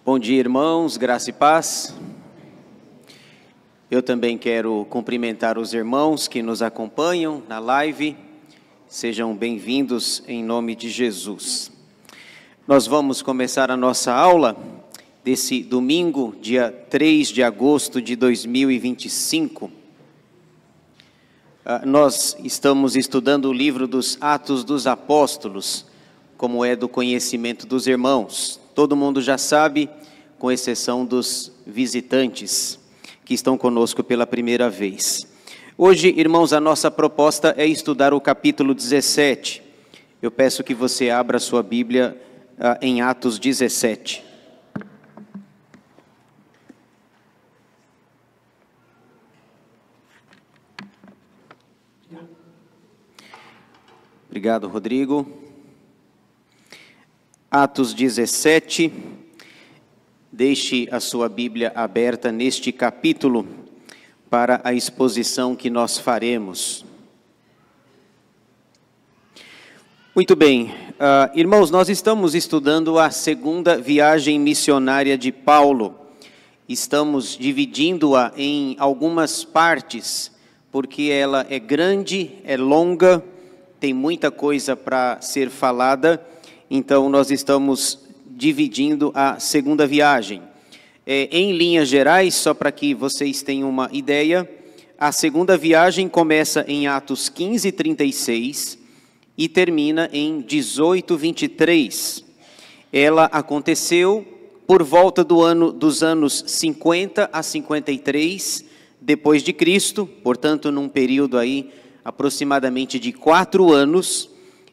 Bom dia, irmãos, graça e paz. Eu também quero cumprimentar os irmãos que nos acompanham na live. Sejam bem-vindos em nome de Jesus. Nós vamos começar a nossa aula desse domingo, dia 3 de agosto de 2025. Nós estamos estudando o livro dos Atos dos Apóstolos, como é do conhecimento dos irmãos. Todo mundo já sabe, com exceção dos visitantes que estão conosco pela primeira vez. Hoje, irmãos, a nossa proposta é estudar o capítulo 17. Eu peço que você abra a sua Bíblia em Atos 17. Obrigado, Rodrigo. Atos 17. Deixe a sua Bíblia aberta neste capítulo para a exposição que nós faremos. Muito bem, irmãos, nós estamos estudando a segunda viagem missionária de Paulo. Estamos dividindo-a em algumas partes, porque ela é grande, é longa, tem muita coisa para ser falada, então nós estamos dividindo a segunda viagem. Em linhas gerais, só para que vocês tenham uma ideia, a segunda viagem começa em Atos 15:36 e termina em 18:23. Ela aconteceu por volta dos anos 50 a 53 depois de Cristo, portanto, num período aí aproximadamente de 4 anos,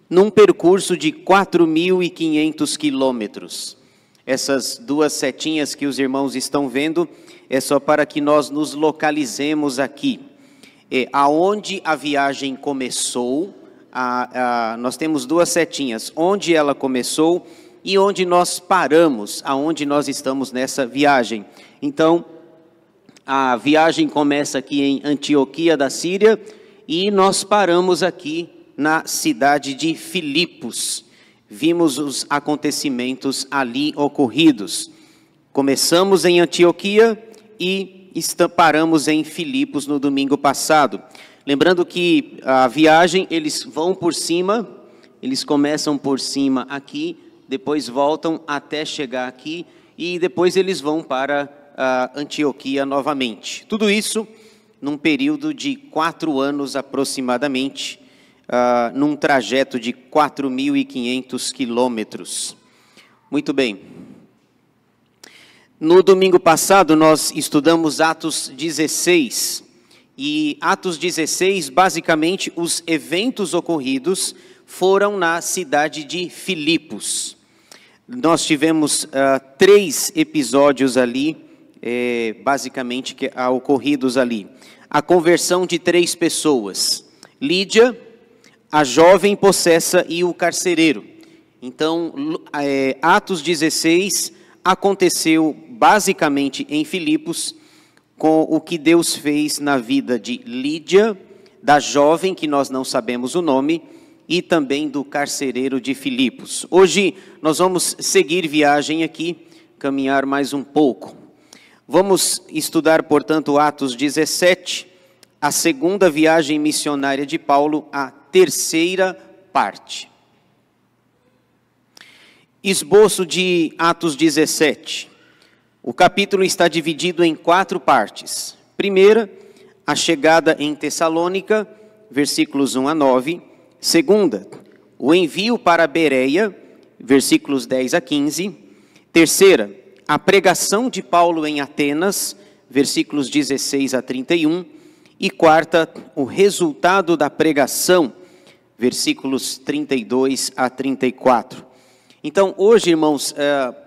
num percurso de 4.500 quilômetros. Essas duas setinhas que os irmãos estão vendo é só para que nós nos localizemos aqui. Aonde a viagem começou, nós temos duas setinhas, onde ela começou e onde nós paramos, aonde nós estamos nessa viagem. Então, a viagem começa aqui em Antioquia da Síria e nós paramos aqui na cidade de Filipos. Vimos os acontecimentos ali ocorridos. Começamos em Antioquia e paramos em Filipos no domingo passado. Lembrando que a viagem, eles vão por cima, eles começam por cima aqui, depois voltam até chegar aqui e depois eles vão para Antioquia novamente. Tudo isso num período de 4 anos aproximadamente, num trajeto de 4.500 quilômetros. Muito bem. No domingo passado, nós estudamos Atos 16. E Atos 16, basicamente, os eventos ocorridos foram na cidade de Filipos. Nós tivemos 3 episódios ali, basicamente, ocorridos ali. A conversão de 3 pessoas. Lídia, a jovem possessa e o carcereiro. Então, Atos 16 aconteceu basicamente em Filipos, com o que Deus fez na vida de Lídia, da jovem, que nós não sabemos o nome, e também do carcereiro de Filipos. Hoje nós vamos seguir viagem aqui, caminhar mais um pouco. Vamos estudar, portanto, Atos 17, a segunda viagem missionária de Paulo, a terceira parte. Esboço de Atos 17. O capítulo está dividido em 4 partes. Primeira, a chegada em Tessalônica, versículos 1 a 9. Segunda, o envio para Bereia, versículos 10 a 15. Terceira, a pregação de Paulo em Atenas, versículos 16 a 31. E quarta, o resultado da pregação, versículos 32 a 34. Então, hoje, irmãos,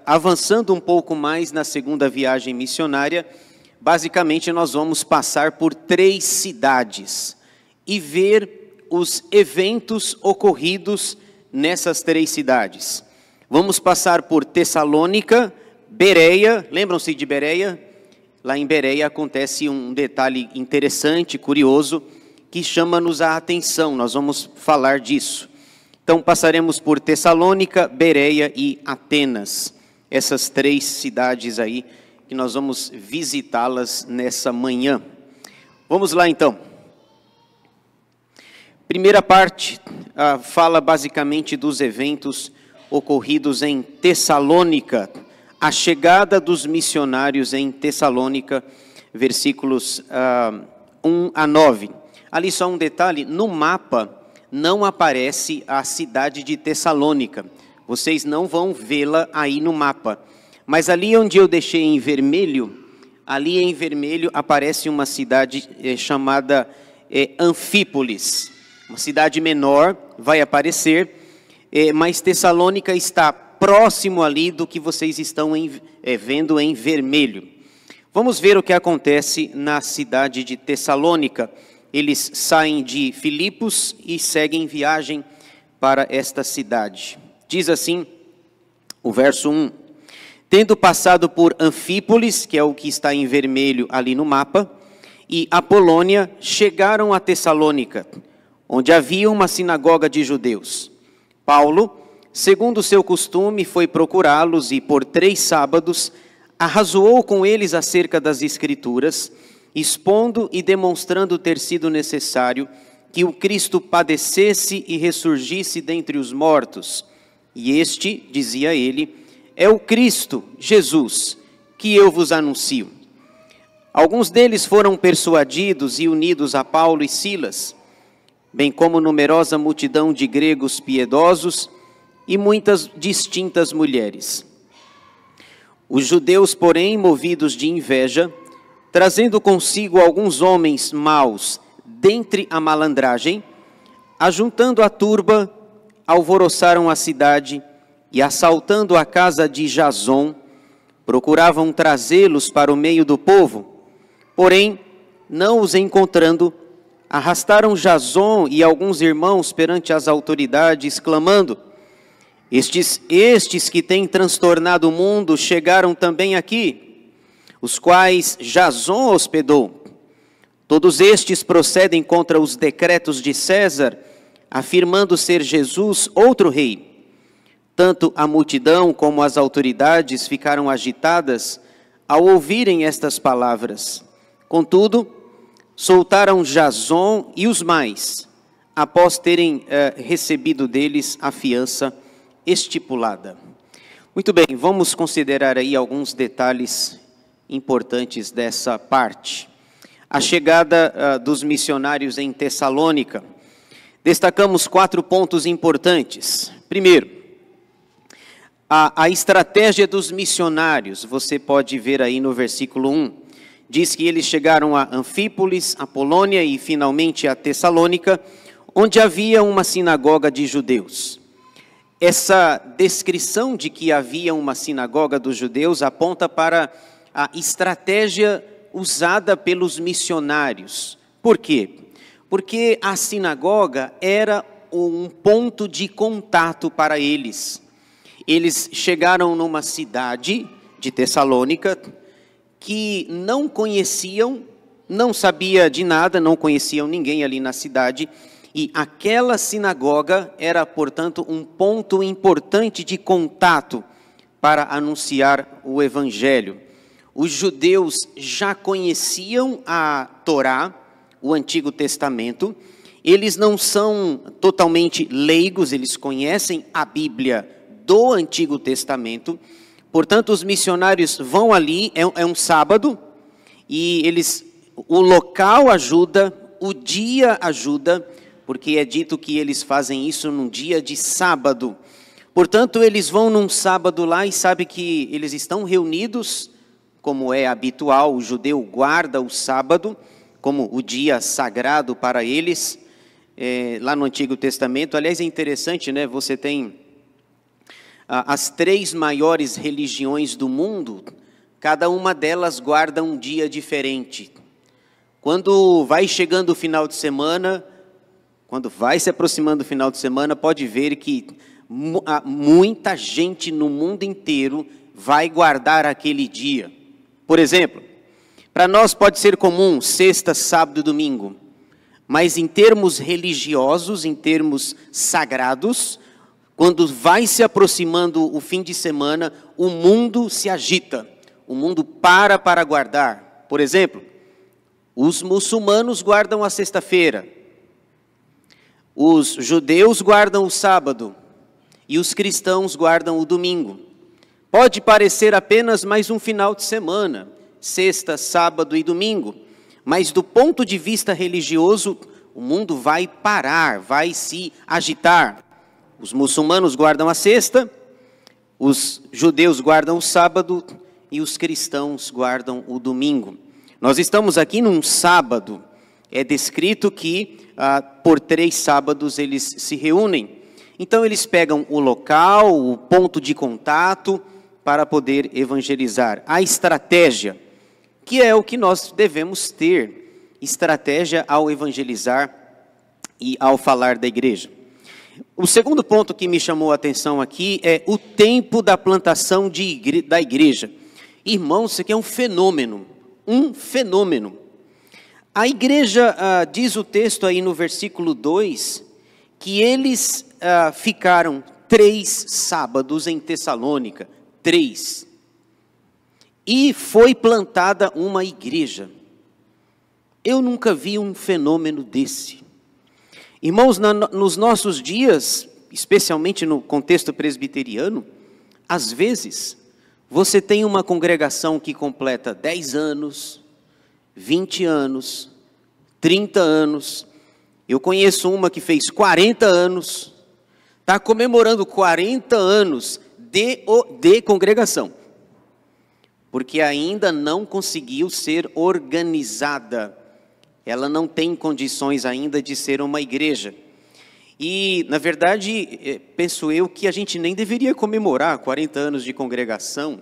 avançando um pouco mais na segunda viagem missionária, basicamente nós vamos passar por 3 cidades e ver os eventos ocorridos nessas 3 cidades. Vamos passar por Tessalônica, Bereia, lembram-se de Bereia? lá em Bereia acontece um detalhe interessante, curioso, que chama-nos a atenção. Nós vamos falar disso. Então, passaremos por Tessalônica, Bereia e Atenas. Essas 3 cidades aí, que nós vamos visitá-las nessa manhã. Vamos lá, então. Primeira parte fala basicamente dos eventos ocorridos em Tessalônica. A chegada dos missionários em Tessalônica, versículos 1 a 9. Ali só um detalhe, no mapa não aparece a cidade de Tessalônica. Vocês não vão vê-la aí no mapa. Mas ali onde eu deixei em vermelho, ali em vermelho aparece uma cidade chamada Anfípolis. Uma cidade menor vai aparecer, mas Tessalônica está próximo ali do que vocês estão vendo em vermelho. Vamos ver o que acontece na cidade de Tessalônica. Eles saem de Filipos e seguem viagem para esta cidade. Diz assim o verso 1. Tendo passado por Anfípolis, que é o que está em vermelho ali no mapa, e Apolônia, chegaram a Tessalônica, onde havia uma sinagoga de judeus. Paulo, segundo o seu costume, foi procurá-los e por 3 sábados arrazoou com eles acerca das Escrituras, expondo e demonstrando ter sido necessário que o Cristo padecesse e ressurgisse dentre os mortos. E este, dizia ele, é o Cristo, Jesus, que eu vos anuncio. Alguns deles foram persuadidos e unidos a Paulo e Silas, bem como numerosa multidão de gregos piedosos e muitas distintas mulheres. Os judeus, porém, movidos de inveja, trazendo consigo alguns homens maus dentre a malandragem, ajuntando a turba, alvoroçaram a cidade e, assaltando a casa de Jason, procuravam trazê-los para o meio do povo. Porém, não os encontrando, arrastaram Jason e alguns irmãos perante as autoridades, clamando: Estes que têm transtornado o mundo chegaram também aqui, os quais Jason hospedou. Todos estes procedem contra os decretos de César, afirmando ser Jesus outro rei. Tanto a multidão como as autoridades ficaram agitadas ao ouvirem estas palavras. Contudo, soltaram Jason e os mais, após terem recebido deles a fiança estipulada. Muito bem, vamos considerar aí alguns detalhes importantes dessa parte. A chegada dos missionários em Tessalônica. Destacamos 4 pontos importantes. Primeiro, a estratégia dos missionários. Você pode ver aí no versículo 1. Diz que eles chegaram a Anfípolis, a Polônia e finalmente a Tessalônica, onde havia uma sinagoga de judeus. Essa descrição de que havia uma sinagoga dos judeus aponta para a estratégia usada pelos missionários. Por quê? Porque a sinagoga era um ponto de contato para eles. Eles chegaram numa cidade de Tessalônica que não conheciam, não sabia de nada, não conheciam ninguém ali na cidade, e aquela sinagoga era, portanto, um ponto importante de contato para anunciar o Evangelho. Os judeus já conheciam a Torá, o Antigo Testamento, eles não são totalmente leigos, eles conhecem a Bíblia do Antigo Testamento. Portanto, os missionários vão ali, é um sábado, e o local ajuda, o dia ajuda, porque é dito que eles fazem isso num dia de sábado. Portanto, eles vão num sábado lá e sabe que eles estão reunidos, como é habitual, o judeu guarda o sábado como o dia sagrado para eles, lá no Antigo Testamento. Aliás, é interessante, né? Você tem as 3 maiores religiões do mundo, cada uma delas guarda um dia diferente. Quando vai chegando o final de semana, quando vai se aproximando o final de semana, pode ver que muita gente no mundo inteiro vai guardar aquele dia. Por exemplo, Para nós pode ser comum sexta, sábado e domingo, mas em termos religiosos, em termos sagrados, quando vai se aproximando o fim de semana, o mundo se agita, o mundo para guardar. Por exemplo, os muçulmanos guardam a sexta-feira, os judeus guardam o sábado e os cristãos guardam o domingo. Pode parecer apenas mais um final de semana, sexta, sábado e domingo, mas do ponto de vista religioso, o mundo vai parar, vai se agitar. Os muçulmanos guardam a sexta, os judeus guardam o sábado e os cristãos guardam o domingo. Nós estamos aqui num sábado. É descrito que por 3 sábados eles se reúnem. Então eles pegam o local, o ponto de contato para poder evangelizar. A estratégia, que é o que nós devemos ter, estratégia ao evangelizar e ao falar da igreja. O segundo ponto que me chamou a atenção aqui é o tempo da plantação da igreja. Irmãos, isso aqui é um fenômeno, A igreja, diz o texto aí no versículo 2, que eles ficaram 3 sábados em Tessalônica, 3. E foi plantada uma igreja. Eu nunca vi um fenômeno desse. Irmãos, nos nossos dias, especialmente no contexto presbiteriano, às vezes, você tem uma congregação que completa 10 anos, 20 anos, 30 anos. Eu conheço uma que fez 40 anos, está comemorando 40 anos de congregação, porque ainda não conseguiu ser organizada. Ela não tem condições ainda de ser uma igreja. E, na verdade, penso eu que a gente nem deveria comemorar 40 anos de congregação,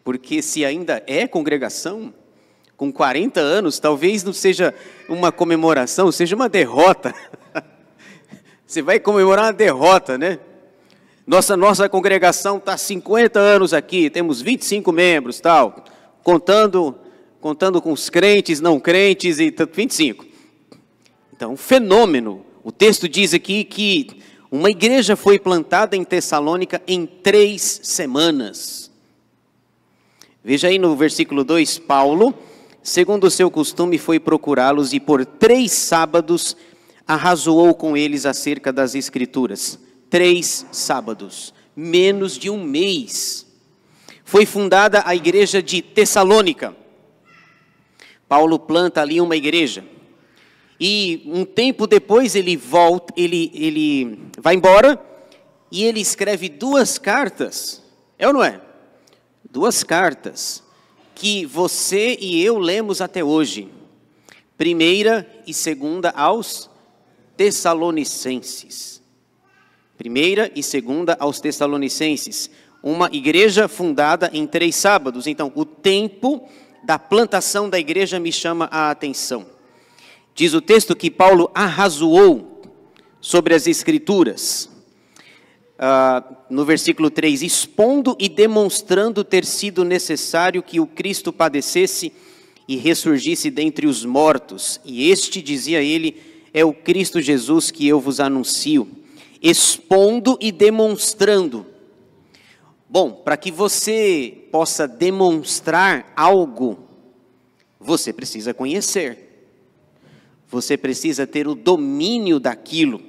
porque se ainda é congregação, com 40 anos, talvez não seja uma comemoração, seja uma derrota. Você vai comemorar uma derrota, né? Nossa congregação está 50 anos aqui, temos 25 membros, tal, contando com os crentes, não crentes, e 25. Então, um fenômeno. O texto diz aqui que uma igreja foi plantada em Tessalônica em 3 semanas. Veja aí no versículo 2, Paulo, segundo o seu costume, foi procurá-los e por 3 sábados arrazoou com eles acerca das Escrituras. 3 sábados, menos de um mês. Foi fundada a igreja de Tessalônica. Paulo planta ali uma igreja. E um tempo depois ele volta, ele vai embora e ele escreve 2 cartas. É ou não é? 2 cartas que você e eu lemos até hoje. 1ª e 2ª aos Tessalonicenses. 1ª e 2ª aos Tessalonicenses. Uma igreja fundada em 3 sábados. Então, o tempo da plantação da igreja me chama a atenção. Diz o texto que Paulo arrazoou sobre as Escrituras. No versículo 3, expondo e demonstrando ter sido necessário que o Cristo padecesse e ressurgisse dentre os mortos. E este, dizia ele, é o Cristo Jesus que eu vos anuncio. Expondo e demonstrando. Bom, para que você possa demonstrar algo, você precisa conhecer. Você precisa ter o domínio daquilo.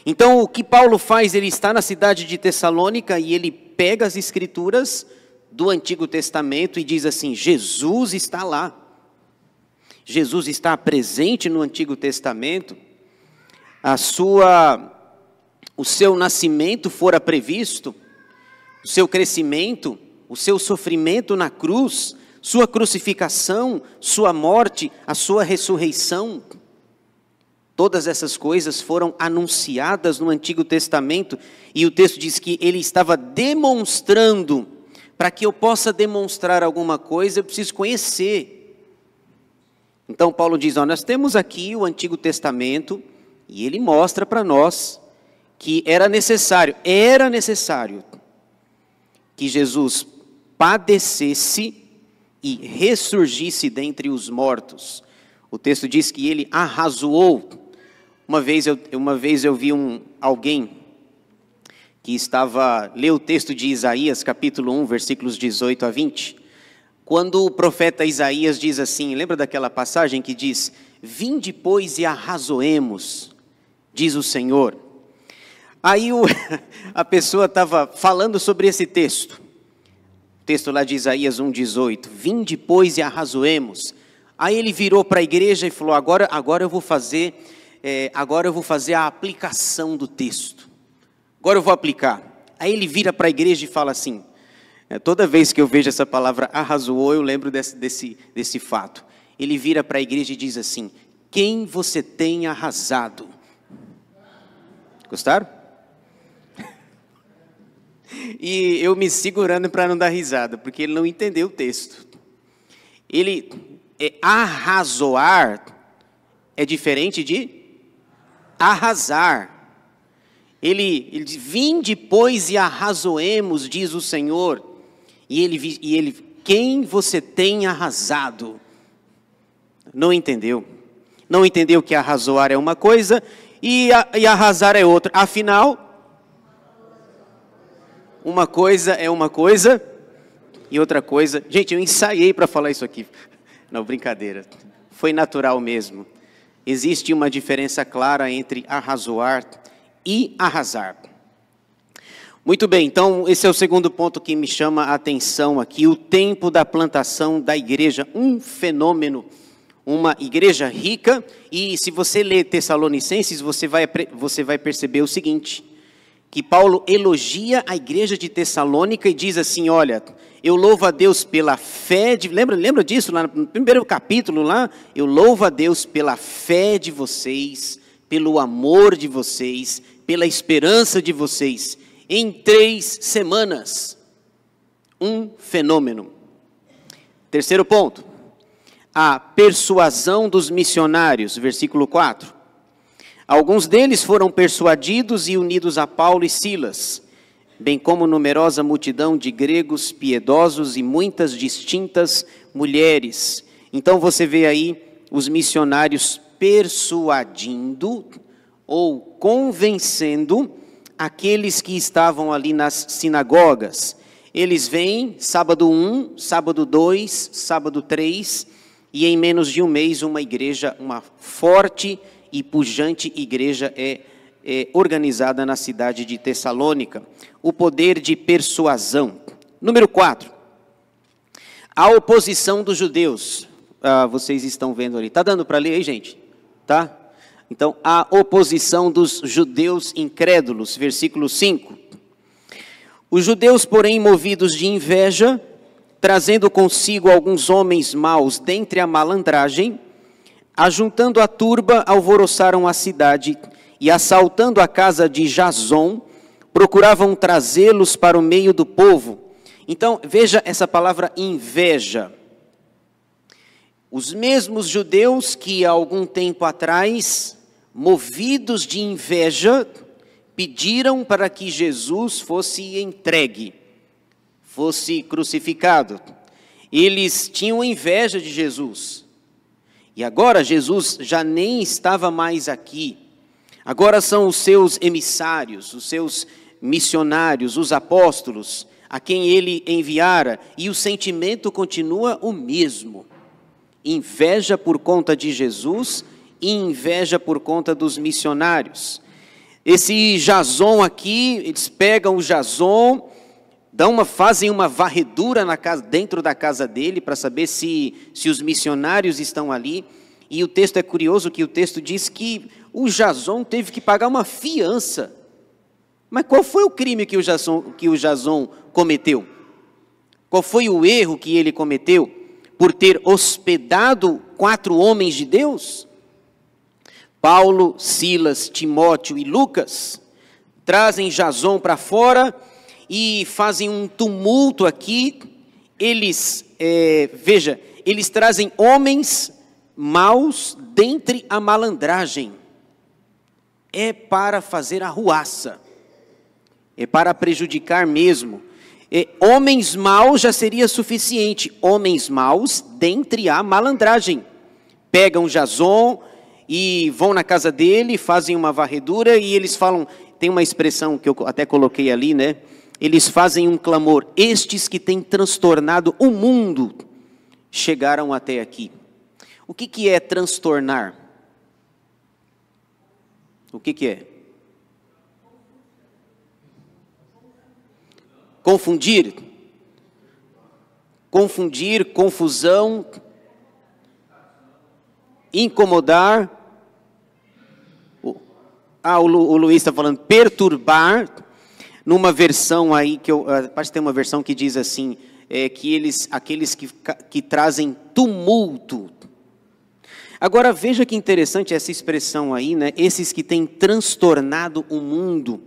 Então, o que Paulo faz? Ele está na cidade de Tessalônica e ele pega as Escrituras do Antigo Testamento e diz assim, Jesus está lá. Jesus está presente no Antigo Testamento. O seu nascimento fora previsto, o seu crescimento, o seu sofrimento na cruz, sua crucificação, sua morte, a sua ressurreição. Todas essas coisas foram anunciadas no Antigo Testamento e o texto diz que ele estava demonstrando. Para que eu possa demonstrar alguma coisa, eu preciso conhecer. Então Paulo diz, nós temos aqui o Antigo Testamento e ele mostra para nós que era necessário que Jesus padecesse e ressurgisse dentre os mortos. O texto diz que ele arrazoou. Uma vez eu vi alguém que leu o texto de Isaías, capítulo 1, versículos 18 a 20. Quando o profeta Isaías diz assim, lembra daquela passagem que diz: vinde, pois, e arrazoemos, diz o Senhor. Aí a pessoa estava falando sobre esse texto. O texto lá de Isaías 1,18. Vinde, pois, e arrazoemos. Aí ele virou para a igreja e falou: agora eu vou fazer a aplicação do texto. Agora eu vou aplicar. Aí ele vira para a igreja e fala assim, toda vez que eu vejo essa palavra arrazoou, eu lembro desse fato. Ele vira para a igreja e diz assim: quem você tem arrasado? Gostaram? E eu me segurando para não dar risada, porque ele não entendeu o texto. Arrazoar é diferente de arrasar. Ele diz: vinde, pois, e arrazoemos, diz o Senhor. E ele, quem você tem arrasado? Não entendeu. Não entendeu que arrazoar é uma coisa e arrasar é outra. Afinal, uma coisa é uma coisa e outra coisa... Gente, eu ensaiei para falar isso aqui. Não, brincadeira. Foi natural mesmo. Existe uma diferença clara entre arrazoar e arrasar. Muito bem, então esse é o segundo ponto que me chama a atenção aqui. O tempo da plantação da igreja. Um fenômeno, uma igreja rica. E se você ler Tessalonicenses, você vai perceber o seguinte: que Paulo elogia a igreja de Tessalônica e diz assim: olha, eu louvo a Deus pela fé, lembra disso lá no primeiro capítulo lá? Eu louvo a Deus pela fé de vocês, pelo amor de vocês, pela esperança de vocês. Em 3 semanas, um fenômeno. Terceiro ponto, a persuasão dos missionários, versículo 4. Alguns deles foram persuadidos e unidos a Paulo e Silas, bem como numerosa multidão de gregos piedosos e muitas distintas mulheres. Então você vê aí os missionários persuadindo ou convencendo aqueles que estavam ali nas sinagogas. Eles vêm sábado 1, sábado 2, sábado 3, e em menos de um mês uma forte e pujante igreja é organizada na cidade de Tessalônica. O poder de persuasão. Número 4. A oposição dos judeus. Vocês estão vendo ali. Está dando para ler aí, gente? Tá? Então, a oposição dos judeus incrédulos. Versículo 5. Os judeus, porém, movidos de inveja, trazendo consigo alguns homens maus dentre a malandragem, ajuntando a turba, alvoroçaram a cidade e, assaltando a casa de Jason, procuravam trazê-los para o meio do povo. Então, veja essa palavra inveja. Os mesmos judeus que há algum tempo atrás, movidos de inveja, pediram para que Jesus fosse entregue, fosse crucificado. Eles tinham inveja de Jesus. E agora Jesus já nem estava mais aqui. Agora são os seus emissários, os seus missionários, os apóstolos, a quem ele enviara. E o sentimento continua o mesmo. Inveja por conta de Jesus e inveja por conta dos missionários. Esse Jason aqui, eles pegam o Jason, fazem uma varredura dentro da casa dele para saber se os missionários estão ali. E o texto é curioso que o texto diz que o Jason teve que pagar uma fiança. Mas qual foi o crime que o Jason cometeu? Qual foi o erro que ele cometeu? Por ter hospedado 4 homens de Deus? Paulo, Silas, Timóteo e Lucas trazem Jason para fora e fazem um tumulto aqui. Eles trazem homens maus dentre a malandragem. É para fazer arruaça. É para prejudicar mesmo. Homens maus já seria suficiente. Homens maus dentre a malandragem. Pegam Jason e vão na casa dele, fazem uma varredura e eles falam, tem uma expressão que eu até coloquei ali, né? Eles fazem um clamor, estes que têm transtornado o mundo chegaram até aqui. O que é transtornar? O que é? Confundir. Confundir, confusão, incomodar. O Luiz está falando perturbar. Numa versão aí, parece que tem uma versão que diz assim, que aqueles que trazem tumulto. Agora veja que interessante essa expressão aí, né? Esses que têm transtornado o mundo.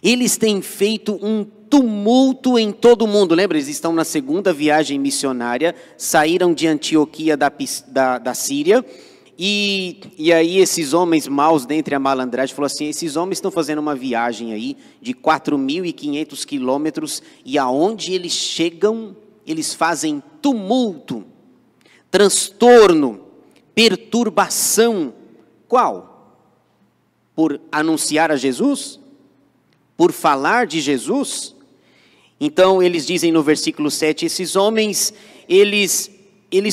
Eles têm feito um tumulto em todo o mundo. Lembra, eles estão na segunda viagem missionária, saíram de Antioquia da Síria, e aí esses homens maus dentre a malandragem falaram assim, esses homens estão fazendo uma viagem aí de 4.500 quilômetros, e aonde eles chegam, eles fazem tumulto, transtorno, perturbação. Qual? Por anunciar a Jesus? Por falar de Jesus? Então eles dizem no versículo 7, esses homens, eles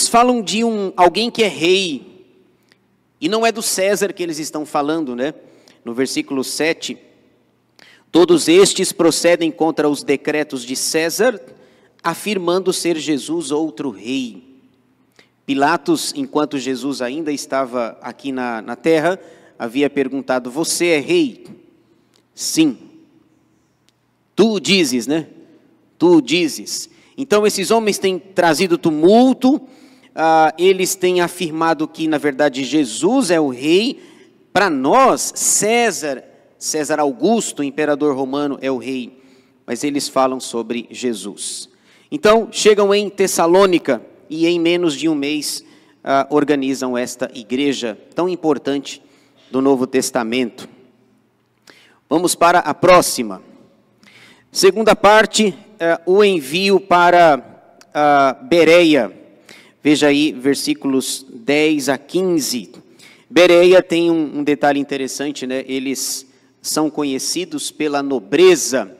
falam de alguém que é rei, e não é do César que eles estão falando, né? No versículo 7, todos estes procedem contra os decretos de César, afirmando ser Jesus outro rei. Pilatos, enquanto Jesus ainda estava aqui na terra, havia perguntado, você é rei? Sim. Tu dizes, né? Tu dizes. Então esses homens têm trazido tumulto, eles têm afirmado que na verdade Jesus é o rei. Para nós, César Augusto, imperador romano, é o rei. Mas eles falam sobre Jesus. Então chegam em Tessalônica e em menos de um mês organizam esta igreja tão importante do Novo Testamento. Vamos para a próxima. Segunda parte, o envio para Bereia. Veja aí, versículos 10 a 15. Bereia tem um detalhe interessante, né? Eles são conhecidos pela nobreza.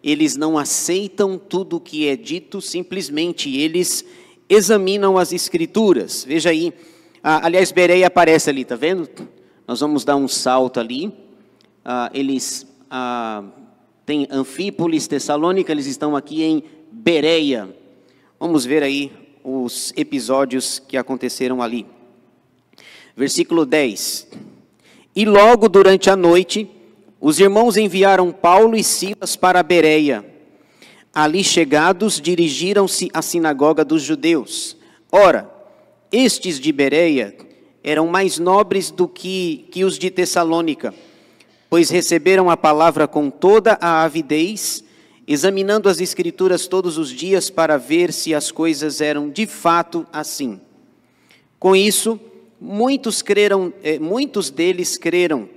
Eles não aceitam tudo o que é dito, simplesmente eles examinam as escrituras. Veja aí, aliás, Bereia aparece ali, tá vendo? Nós vamos dar um salto ali. Eles têm Anfípolis, Tessalônica, eles estão aqui em Bereia. Vamos ver aí os episódios que aconteceram ali. Versículo 10. E logo durante a noite, os irmãos enviaram Paulo e Silas para Bereia. Ali chegados, dirigiram-se à sinagoga dos judeus. Ora, estes de Bereia eram mais nobres do que os de Tessalônica, pois receberam a palavra com toda a avidez, examinando as escrituras todos os dias para ver se as coisas eram de fato assim. Com isso, muitos deles creram,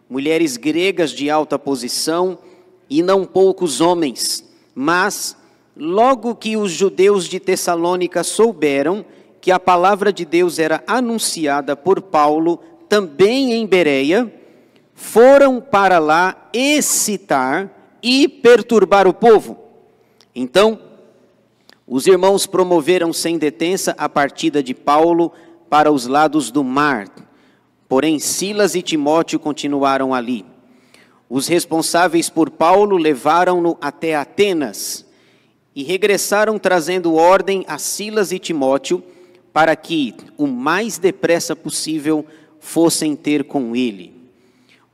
mulheres gregas de alta posição e não poucos homens. Mas, logo que os judeus de Tessalônica souberam que a palavra de Deus era anunciada por Paulo também em Bereia, foram para lá excitar e perturbar o povo. Então, os irmãos promoveram sem detença a partida de Paulo para os lados do mar. Porém, Silas e Timóteo continuaram ali. Os responsáveis por Paulo levaram-no até Atenas e regressaram trazendo ordem a Silas e Timóteo para que, o mais depressa possível, fossem ter com ele.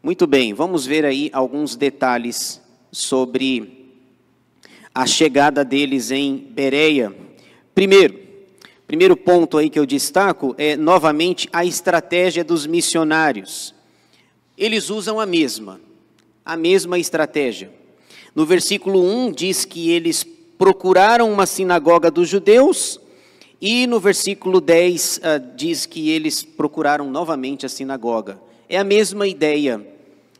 Muito bem, vamos ver aí alguns detalhes sobre a chegada deles em Bereia. Primeiro ponto aí que eu destaco é, novamente, a estratégia dos missionários. Eles usam a mesma estratégia. No versículo 1 diz que eles procuraram uma sinagoga dos judeus, e no versículo 10 diz que eles procuraram novamente a sinagoga. É a mesma ideia.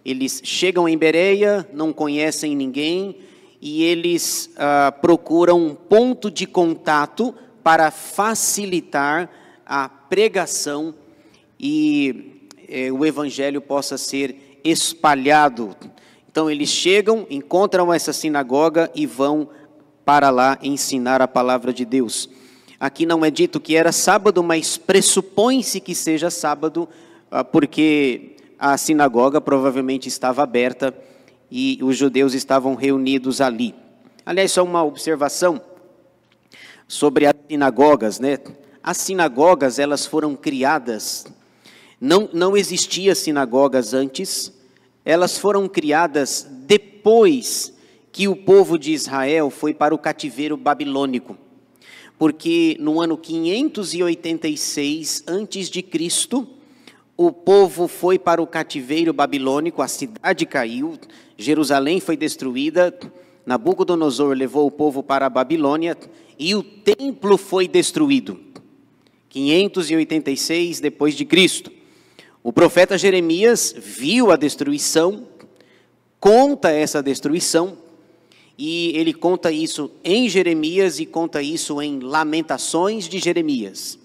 Eles chegam em Bereia, não conhecem ninguém, e eles procuram um ponto de contato para facilitar a pregação e o evangelho possa ser espalhado. Então eles chegam, encontram essa sinagoga e vão para lá ensinar a palavra de Deus. Aqui não é dito que era sábado, mas pressupõe-se que seja sábado, porque a sinagoga provavelmente estava aberta e os judeus estavam reunidos ali. Aliás, só uma observação sobre as sinagogas, né? As sinagogas, elas foram criadas, não existia sinagogas antes, elas foram criadas depois que o povo de Israel foi para o cativeiro babilônico. Porque no ano 586 a.C., o povo foi para o cativeiro babilônico, a cidade caiu, Jerusalém foi destruída, Nabucodonosor levou o povo para a Babilônia e o templo foi destruído. 586 depois de Cristo. O profeta Jeremias viu a destruição, conta essa destruição, e ele conta isso em Jeremias e conta isso em Lamentações de Jeremias.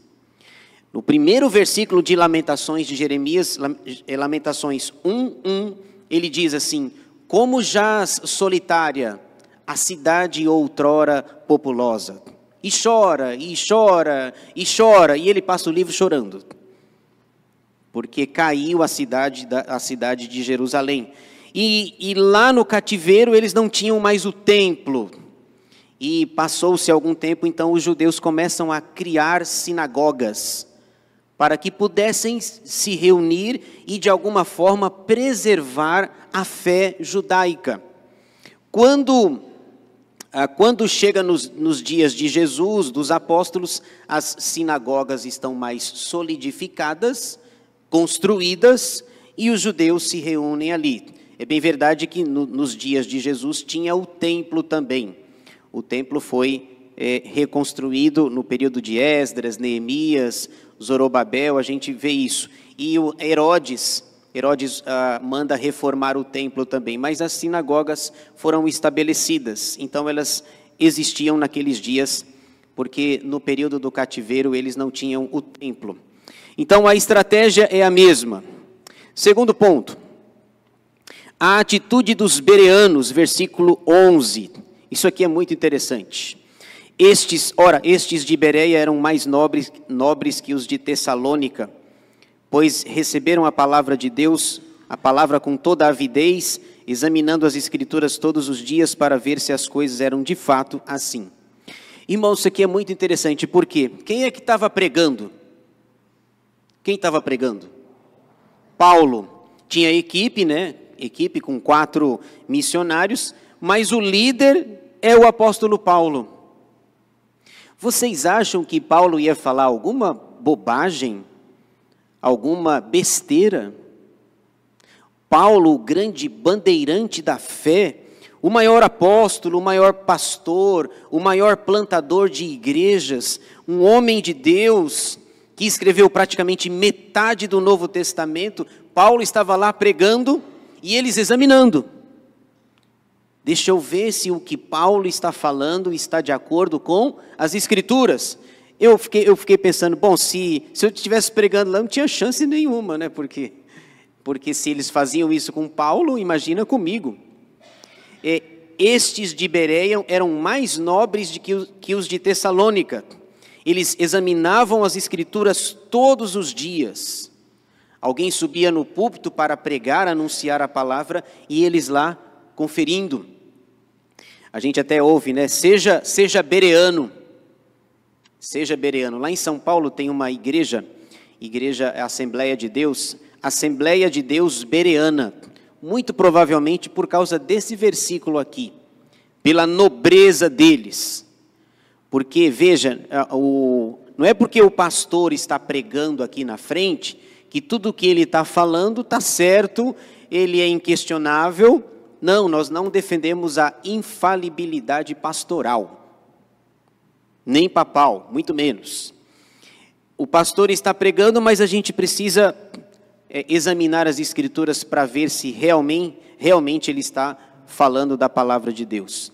No primeiro versículo de Lamentações de Jeremias, Lamentações 1:1, ele diz assim: como jaz solitária a cidade outrora populosa. E chora, e chora, e chora, e ele passa o livro chorando. Porque caiu a cidade de Jerusalém. E lá no cativeiro eles não tinham mais o templo. E passou-se algum tempo, então os judeus começam a criar sinagogas, para que pudessem se reunir e de alguma forma preservar a fé judaica. Quando chega nos dias de Jesus, dos apóstolos, as sinagogas estão mais solidificadas, construídas, e os judeus se reúnem ali. É bem verdade que nos dias de Jesus tinha o templo também. O templo foi reconstruído no período de Esdras, Neemias, Zorobabel, a gente vê isso. E o Herodes manda reformar o templo também, mas as sinagogas foram estabelecidas, então elas existiam naqueles dias, porque no período do cativeiro eles não tinham o templo. Então a estratégia é a mesma. Segundo ponto, a atitude dos bereanos, versículo 11, isso aqui é muito interessante. Estes de Bereia eram mais nobres que os de Tessalônica, pois receberam a palavra de Deus, a palavra com toda a avidez, examinando as escrituras todos os dias para ver se as coisas eram de fato assim. Irmãos, isso aqui é muito interessante, por quê? Quem é que estava pregando? Quem estava pregando? Paulo. Tinha equipe, né? Equipe com 4 missionários, mas o líder é o apóstolo Paulo. Vocês acham que Paulo ia falar alguma bobagem? Alguma besteira? Paulo, o grande bandeirante da fé, o maior apóstolo, o maior pastor, o maior plantador de igrejas, um homem de Deus, que escreveu praticamente metade do Novo Testamento, Paulo estava lá pregando e eles examinando. Deixa eu ver se o que Paulo está falando está de acordo com as Escrituras. Eu fiquei pensando, bom, se eu estivesse pregando lá, não tinha chance nenhuma, né? Porque se eles faziam isso com Paulo, imagina comigo. Estes de Bereia eram mais nobres que os de Tessalônica. Eles examinavam as Escrituras todos os dias. Alguém subia no púlpito para pregar, anunciar a palavra, e eles lá conferindo. A gente até ouve, né? Seja bereano. Seja bereano. Lá em São Paulo tem uma igreja Assembleia de Deus bereana. Muito provavelmente por causa desse versículo aqui. Pela nobreza deles. Porque, veja, não é porque o pastor está pregando aqui na frente, que tudo o que ele está falando está certo, ele é inquestionável. Não, nós não defendemos a infalibilidade pastoral, nem papal, muito menos. O pastor está pregando, mas a gente precisa examinar as Escrituras para ver se realmente ele está falando da palavra de Deus.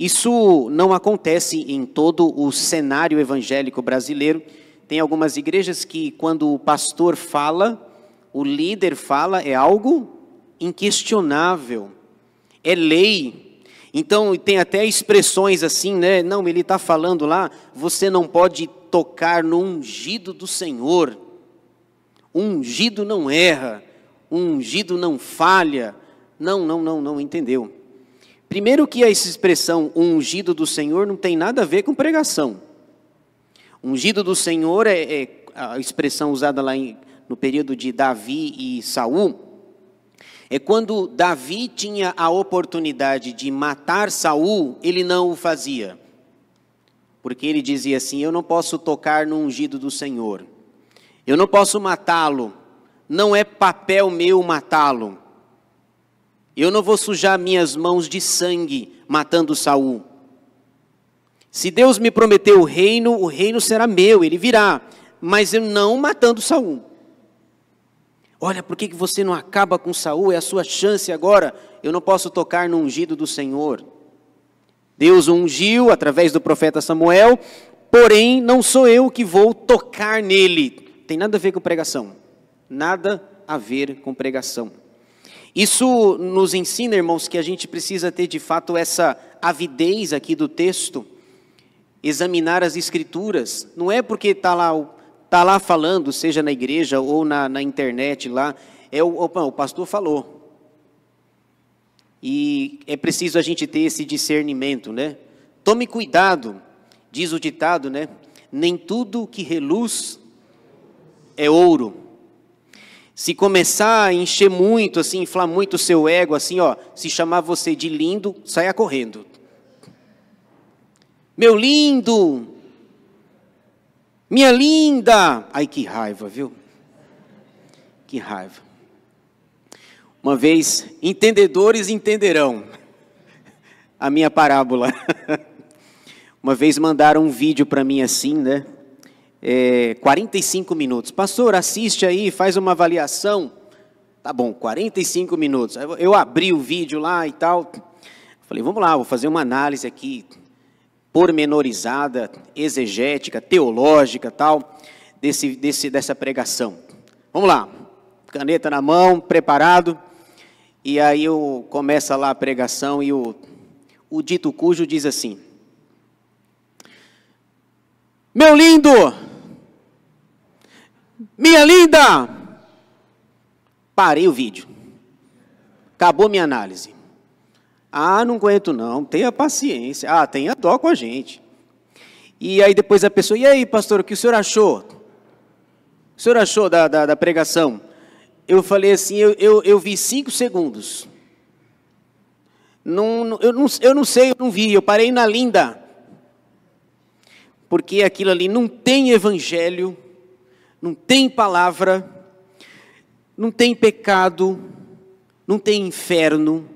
Isso não acontece em todo o cenário evangélico brasileiro. Tem algumas igrejas que, quando o pastor fala, o líder fala, é algo inquestionável, é lei. Então, tem até expressões assim, né? Não, ele está falando lá, você não pode tocar no ungido do Senhor. O ungido não erra, o ungido não falha. Não, entendeu? Primeiro que essa expressão, o ungido do Senhor, não tem nada a ver com pregação. Ungido do Senhor é a expressão usada lá no período de Davi e Saul. É quando Davi tinha a oportunidade de matar Saul, ele não o fazia. Porque ele dizia assim, eu não posso tocar no ungido do Senhor. Eu não posso matá-lo. Não é papel meu matá-lo. Eu não vou sujar minhas mãos de sangue matando Saul. Se Deus me prometeu o reino será meu, ele virá. Mas eu não matando Saul. Olha, por que você não acaba com Saul? É a sua chance agora. Eu não posso tocar no ungido do Senhor. Deus o ungiu através do profeta Samuel, porém não sou eu que vou tocar nele. Tem nada a ver com pregação. Nada a ver com pregação. Isso nos ensina, irmãos, que a gente precisa ter de fato essa avidez aqui do texto, examinar as escrituras. Não é porque está lá falando, seja na igreja ou na internet lá, o pastor falou. E é preciso a gente ter esse discernimento, né? Tome cuidado, diz o ditado, né? Nem tudo que reluz é ouro. Se começar a encher muito, assim, inflar muito o seu ego, assim, ó, se chamar você de lindo, saia correndo. Meu lindo! Minha linda! Ai, que raiva, viu? Que raiva. Uma vez, entendedores entenderão a minha parábola. Uma vez mandaram um vídeo para mim assim, né? 45 minutos. Pastor, assiste aí, faz uma avaliação. Tá bom, 45 minutos. Eu abri o vídeo lá e tal. Falei, vamos lá, vou fazer uma análise aqui, pormenorizada, exegética, teológica, tal, dessa pregação. Vamos lá, caneta na mão, preparado. E aí começa lá a pregação e o dito cujo diz assim: meu lindo! Minha linda! Parei o vídeo. Acabou minha análise. Ah, não aguento não, tenha paciência. Ah, tenha dó com a gente. E aí depois a pessoa, e aí pastor, o que o senhor achou? O que o senhor achou da pregação? Eu falei assim, eu vi 5 segundos. Eu não sei, eu não vi, eu parei na linda. Porque aquilo ali não tem evangelho, não tem palavra, não tem pecado, não tem inferno,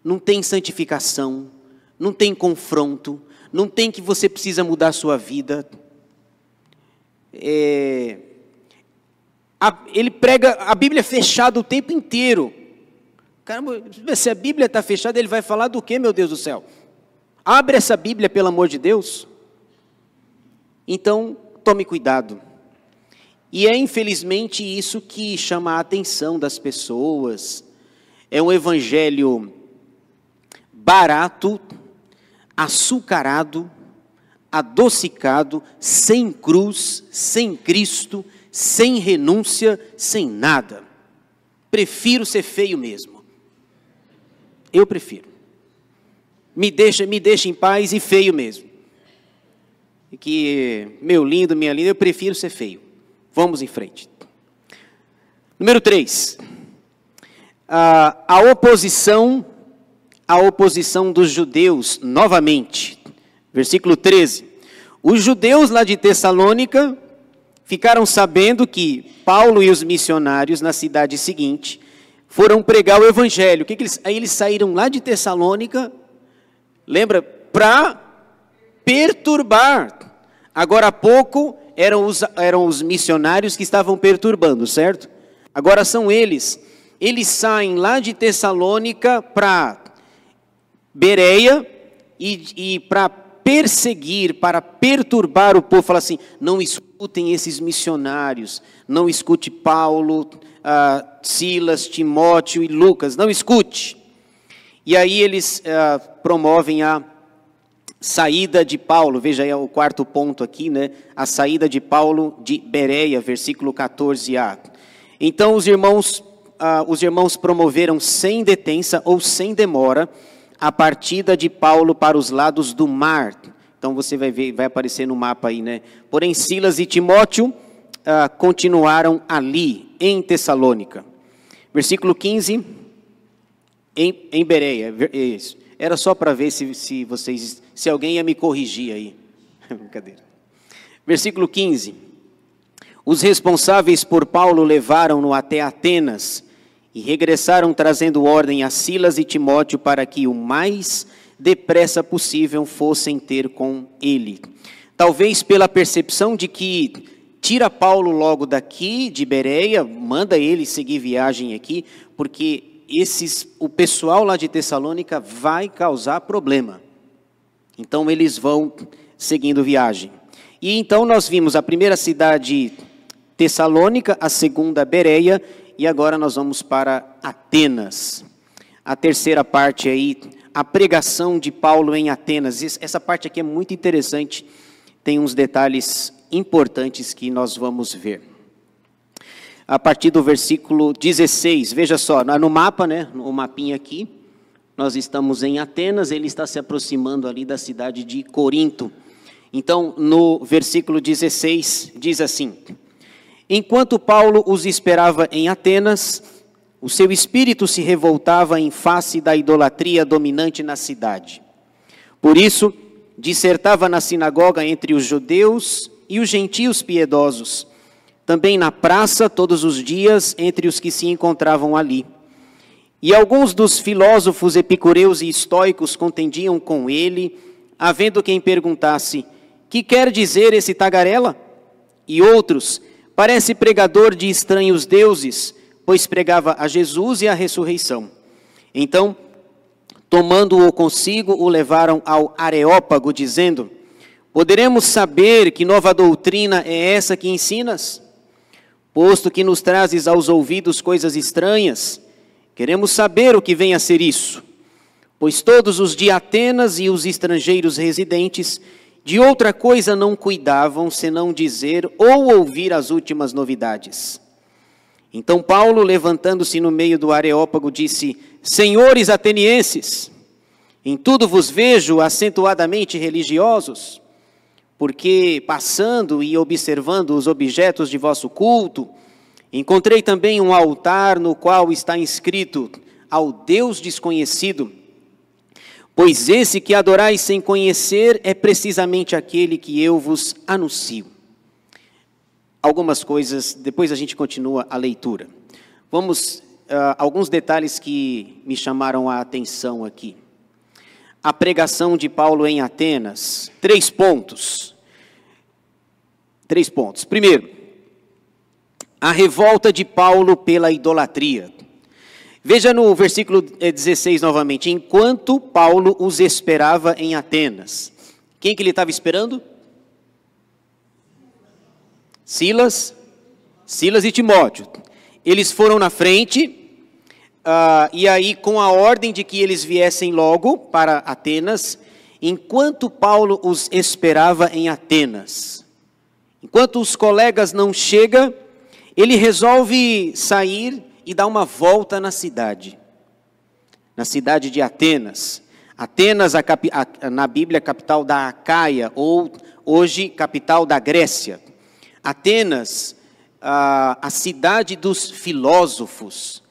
não tem santificação, não tem confronto, não tem que você precisa mudar a sua vida. Ele prega a Bíblia fechada o tempo inteiro. Caramba, se a Bíblia está fechada, ele vai falar do quê, meu Deus do céu? Abre essa Bíblia, pelo amor de Deus. Então, tome cuidado. E é infelizmente isso que chama a atenção das pessoas. É um evangelho barato, açucarado, adocicado, sem cruz, sem Cristo, sem renúncia, sem nada. Prefiro ser feio mesmo. Eu prefiro. Me deixa em paz e feio mesmo. Que, meu lindo, minha linda, eu prefiro ser feio. Vamos em frente. Número 3. A oposição dos judeus, novamente. Versículo 13. Os judeus lá de Tessalônica ficaram sabendo que Paulo e os missionários na cidade seguinte foram pregar o evangelho. Aí eles saíram lá de Tessalônica, lembra, para perturbar. Agora há pouco eram os missionários que estavam perturbando, certo? Agora são eles. Eles saem lá de Tessalônica para Bereia e para perseguir, para perturbar o povo, fala assim, não escutem esses missionários, não escute Paulo, Silas, Timóteo e Lucas, não escute. E aí eles promovem a saída de Paulo, veja aí o quarto ponto aqui, né? A saída de Paulo de Bereia, versículo 14a. Então os irmãos promoveram sem detença ou sem demora a partida de Paulo para os lados do mar. Então você vai ver, vai aparecer no mapa aí, né? Porém Silas e Timóteo continuaram ali, em Tessalônica. Versículo 15, em Bereia. Isso. Era só para ver se alguém ia me corrigir aí. Brincadeira. Versículo 15. Os responsáveis por Paulo levaram-no até Atenas e regressaram trazendo ordem a Silas e Timóteo para que o mais depressa possível fossem ter com ele. Talvez pela percepção de que tira Paulo logo daqui de Bereia, manda ele seguir viagem aqui, porque o pessoal lá de Tessalônica vai causar problema. Então eles vão seguindo viagem. E então nós vimos a primeira cidade Tessalônica, a segunda Bereia, e agora nós vamos para Atenas. A terceira parte aí, a pregação de Paulo em Atenas. Essa parte aqui é muito interessante, tem uns detalhes importantes que nós vamos ver. A partir do versículo 16, veja só, no mapa, né, no mapinha aqui, nós estamos em Atenas, ele está se aproximando ali da cidade de Corinto. Então, no versículo 16, diz assim: enquanto Paulo os esperava em Atenas, o seu espírito se revoltava em face da idolatria dominante na cidade. Por isso, dissertava na sinagoga entre os judeus e os gentios piedosos, também na praça todos os dias entre os que se encontravam ali. E alguns dos filósofos epicureus e estoicos contendiam com ele, havendo quem perguntasse: que quer dizer esse tagarela? E outros: parece pregador de estranhos deuses, pois pregava a Jesus e a ressurreição. Então, tomando-o consigo, o levaram ao Areópago, dizendo: poderemos saber que nova doutrina é essa que ensinas? Posto que nos trazes aos ouvidos coisas estranhas, queremos saber o que vem a ser isso. Pois todos os de Atenas e os estrangeiros residentes de outra coisa não cuidavam, senão dizer ou ouvir as últimas novidades. Então Paulo, levantando-se no meio do Areópago, disse: senhores atenienses, em tudo vos vejo acentuadamente religiosos, porque passando e observando os objetos de vosso culto, encontrei também um altar no qual está inscrito: ao Deus desconhecido. Pois esse que adorais sem conhecer é precisamente aquele que eu vos anuncio. Algumas coisas, depois a gente continua a leitura. Vamos, alguns detalhes que me chamaram a atenção aqui. A pregação de Paulo em Atenas, 3 pontos. 3 pontos. Primeiro, a revolta de Paulo pela idolatria. Veja no versículo 16 novamente: enquanto Paulo os esperava em Atenas. Quem que ele estava esperando? Silas e Timóteo. Eles foram na frente, e aí com a ordem de que eles viessem logo para Atenas, enquanto Paulo os esperava em Atenas. Enquanto os colegas não chegam, ele resolve sair e dar uma volta na cidade de Atenas. Atenas, na Bíblia, capital da Acaia, ou hoje capital da Grécia. Atenas, a cidade dos filósofos,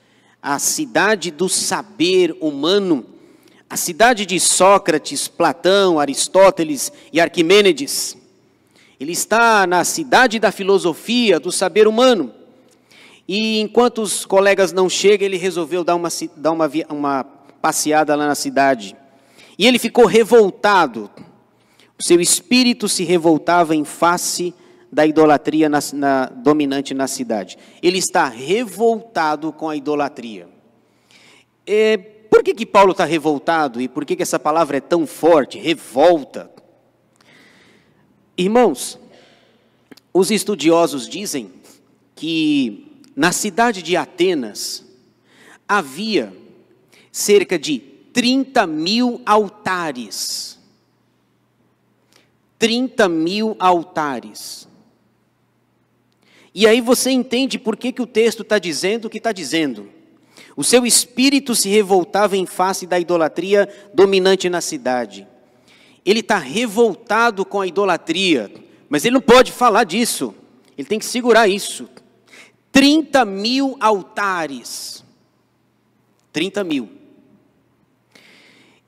a cidade do saber humano, a cidade de Sócrates, Platão, Aristóteles e Arquimênides. Ele está na cidade da filosofia, do saber humano. E enquanto os colegas não chegam, ele resolveu dar uma passeada lá na cidade. E ele ficou revoltado. O seu espírito se revoltava em face da idolatria dominante na cidade. Ele está revoltado com a idolatria. Por por que Paulo está revoltado e por que essa palavra é tão forte, revolta? Irmãos, os estudiosos dizem que na cidade de Atenas havia cerca de 30 mil altares. 30 mil altares. E aí você entende por que o texto está dizendo o que está dizendo. O seu espírito se revoltava em face da idolatria dominante na cidade. Ele está revoltado com a idolatria, mas ele não pode falar disso. Ele tem que segurar isso. 30 mil altares. 30 mil.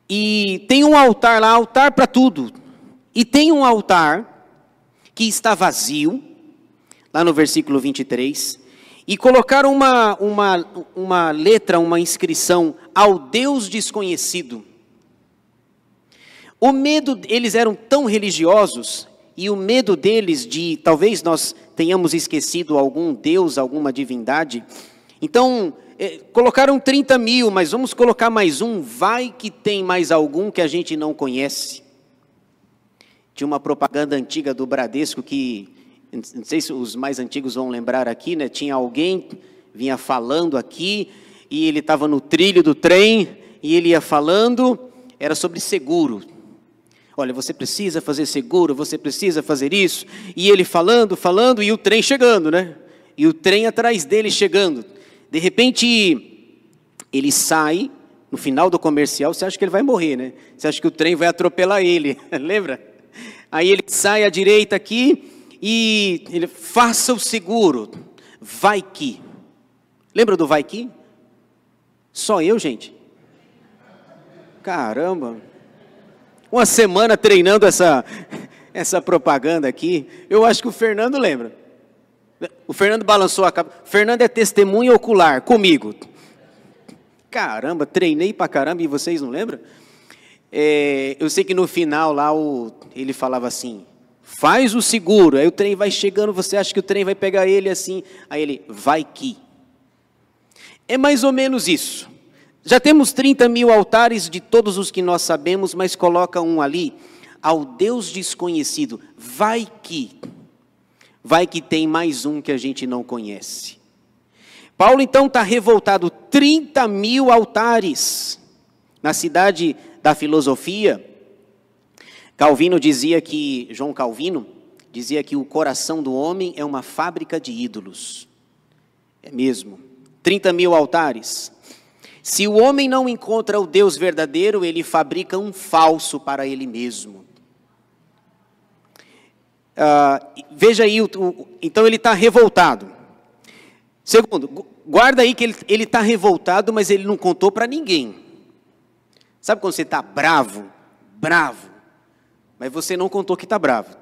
E tem um altar lá, altar para tudo. E tem um altar que está vazio, lá no versículo 23, e colocaram uma letra, uma inscrição, ao Deus desconhecido. O medo, eles eram tão religiosos, e o medo deles de, talvez nós tenhamos esquecido algum Deus, alguma divindade, então, colocaram 30 mil, mas vamos colocar mais um, vai que tem mais algum que a gente não conhece. Tinha uma propaganda antiga do Bradesco que, não sei se os mais antigos vão lembrar aqui, né? Tinha alguém, vinha falando aqui, e ele estava no trilho do trem, e ele ia falando, era sobre seguro. Olha, você precisa fazer seguro, você precisa fazer isso, e ele falando, e o trem chegando, né? E o trem atrás dele chegando. De repente, ele sai, no final do comercial, você acha que ele vai morrer, né? Você acha que o trem vai atropelar ele, lembra? Aí ele sai à direita aqui e ele faça o seguro, vai que. Lembra do vai que? Só eu, gente? Caramba. Uma semana treinando essa propaganda aqui. Eu acho que o Fernando lembra. O Fernando balançou a cabeça. Fernando é testemunha ocular comigo. Caramba, treinei pra caramba e vocês não lembram? Eu sei que no final lá ele falava assim, faz o seguro, aí o trem vai chegando, você acha que o trem vai pegar ele assim, aí ele, vai que. É mais ou menos isso. Já temos 30 mil altares de todos os que nós sabemos, mas coloca um ali, ao Deus desconhecido, vai que tem mais um que a gente não conhece. Paulo então está revoltado, 30 mil altares, na cidade da filosofia. João Calvino dizia que o coração do homem é uma fábrica de ídolos. É mesmo. 30 mil altares. Se o homem não encontra o Deus verdadeiro, ele fabrica um falso para ele mesmo. Veja aí, então ele está revoltado. Segundo, guarda aí que ele está revoltado, mas ele não contou para ninguém. Sabe quando você está bravo, mas você não contou que está bravo.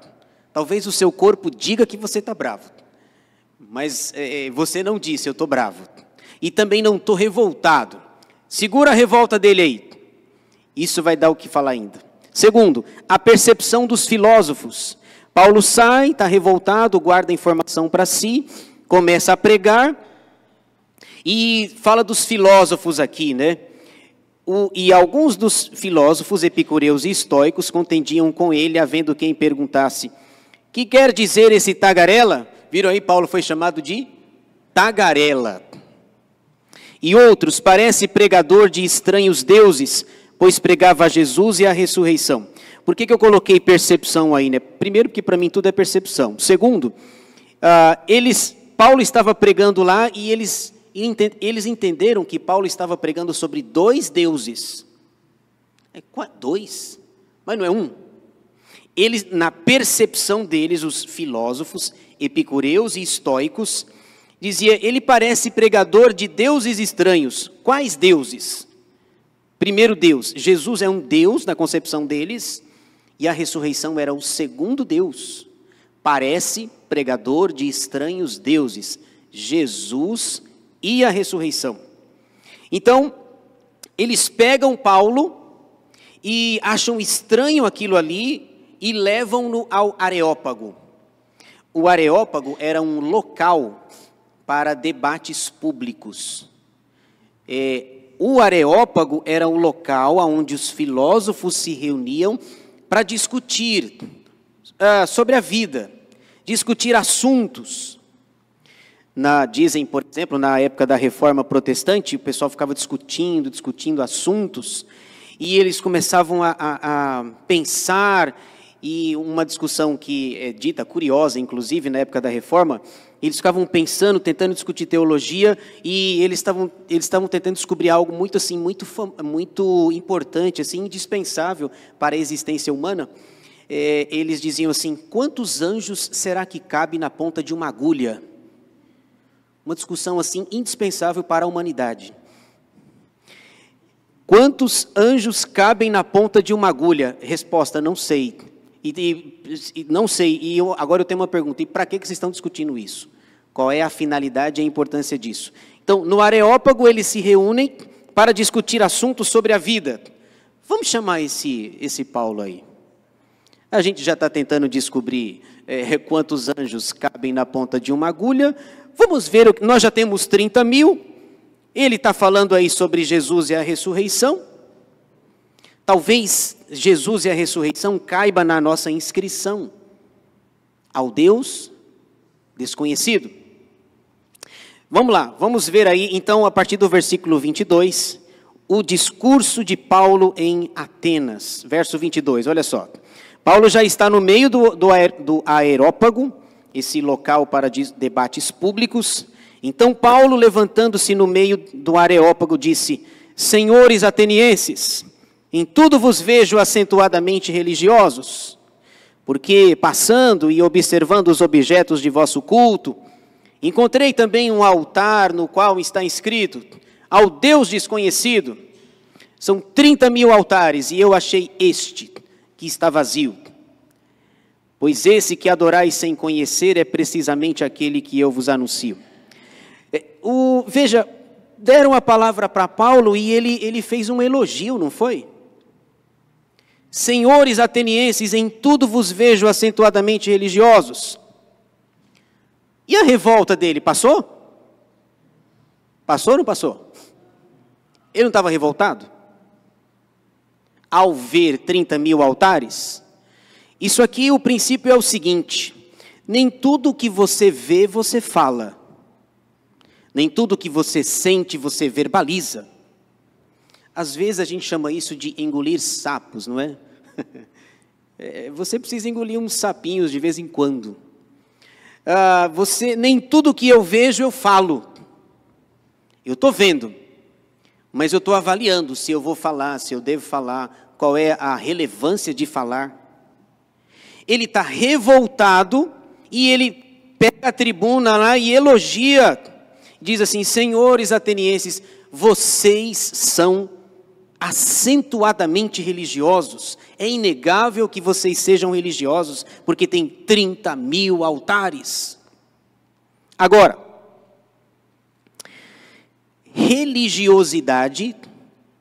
Talvez o seu corpo diga que você está bravo, mas você não disse, eu estou bravo. E também não estou revoltado. Segura a revolta dele aí. Isso vai dar o que falar ainda. Segundo, a percepção dos filósofos. Paulo sai, está revoltado, guarda a informação para si, começa a pregar e fala dos filósofos aqui, né? E alguns dos filósofos epicureus e estoicos contendiam com ele, havendo quem perguntasse, que quer dizer esse tagarela? Viram aí, Paulo foi chamado de tagarela. E outros, parece pregador de estranhos deuses, pois pregava a Jesus e a ressurreição. Por que eu coloquei percepção aí, né? Primeiro, porque para mim tudo é percepção. Segundo, Paulo estava pregando lá e eles entenderam que Paulo estava pregando sobre dois deuses. Dois? Mas não é um. Eles, na percepção deles, os filósofos epicureus e estoicos, dizia, ele parece pregador de deuses estranhos. Quais deuses? Primeiro Deus, Jesus é um Deus na concepção deles, e a ressurreição era o segundo Deus. Parece pregador de estranhos deuses, Jesus e a ressurreição. Então, eles pegam Paulo e acham estranho aquilo ali e levam-no ao Areópago. O Areópago era um local para debates públicos. o Areópago era o local onde os filósofos se reuniam para discutir sobre a vida, discutir assuntos. Dizem, por exemplo, na época da Reforma Protestante, o pessoal ficava discutindo assuntos, e eles começavam a pensar, e uma discussão que é dita curiosa, inclusive, na época da Reforma, eles ficavam pensando, tentando discutir teologia, e eles estavam tentando descobrir algo muito assim, muito importante, assim, indispensável para a existência humana. Eles diziam assim: quantos anjos será que cabe na ponta de uma agulha? Uma discussão assim indispensável para a humanidade. Quantos anjos cabem na ponta de uma agulha? Resposta: não sei. Não sei. Agora eu tenho uma pergunta: e para que vocês estão discutindo isso? Qual é a finalidade e a importância disso? Então, no Areópago eles se reúnem para discutir assuntos sobre a vida. Vamos chamar esse Paulo aí. A gente já está tentando descobrir quantos anjos cabem na ponta de uma agulha. Vamos ver, nós já temos 30 mil, ele está falando aí sobre Jesus e a ressurreição. Talvez Jesus e a ressurreição caiba na nossa inscrição ao Deus desconhecido. Vamos lá, vamos ver aí então a partir do versículo 22, o discurso de Paulo em Atenas, verso 22, olha só. Paulo já está no meio do Areópago, esse local para debates públicos. Então Paulo, levantando-se no meio do Areópago, disse: senhores atenienses, em tudo vos vejo acentuadamente religiosos, porque passando e observando os objetos de vosso culto, encontrei também um altar no qual está escrito: ao Deus desconhecido. São 30 mil altares, e eu achei este, que está vazio. Pois esse que adorais sem conhecer é precisamente aquele que eu vos anuncio. Veja, deram a palavra para Paulo e ele fez um elogio, não foi? Senhores atenienses, em tudo vos vejo acentuadamente religiosos. E a revolta dele, passou? Passou ou não passou? Ele não estava revoltado? Ao ver 30 mil altares? Isso aqui, o princípio é o seguinte: nem tudo que você vê, você fala. Nem tudo que você sente, você verbaliza. Às vezes a gente chama isso de engolir sapos, não é? Você precisa engolir uns sapinhos de vez em quando. Nem tudo que eu vejo, eu falo. Eu estou vendo, mas eu estou avaliando se eu vou falar, se eu devo falar, qual é a relevância de falar. Ele está revoltado e ele pega a tribuna lá e elogia. Diz assim: senhores atenienses, vocês são acentuadamente religiosos. É inegável que vocês sejam religiosos, porque tem 30 mil altares. Agora, religiosidade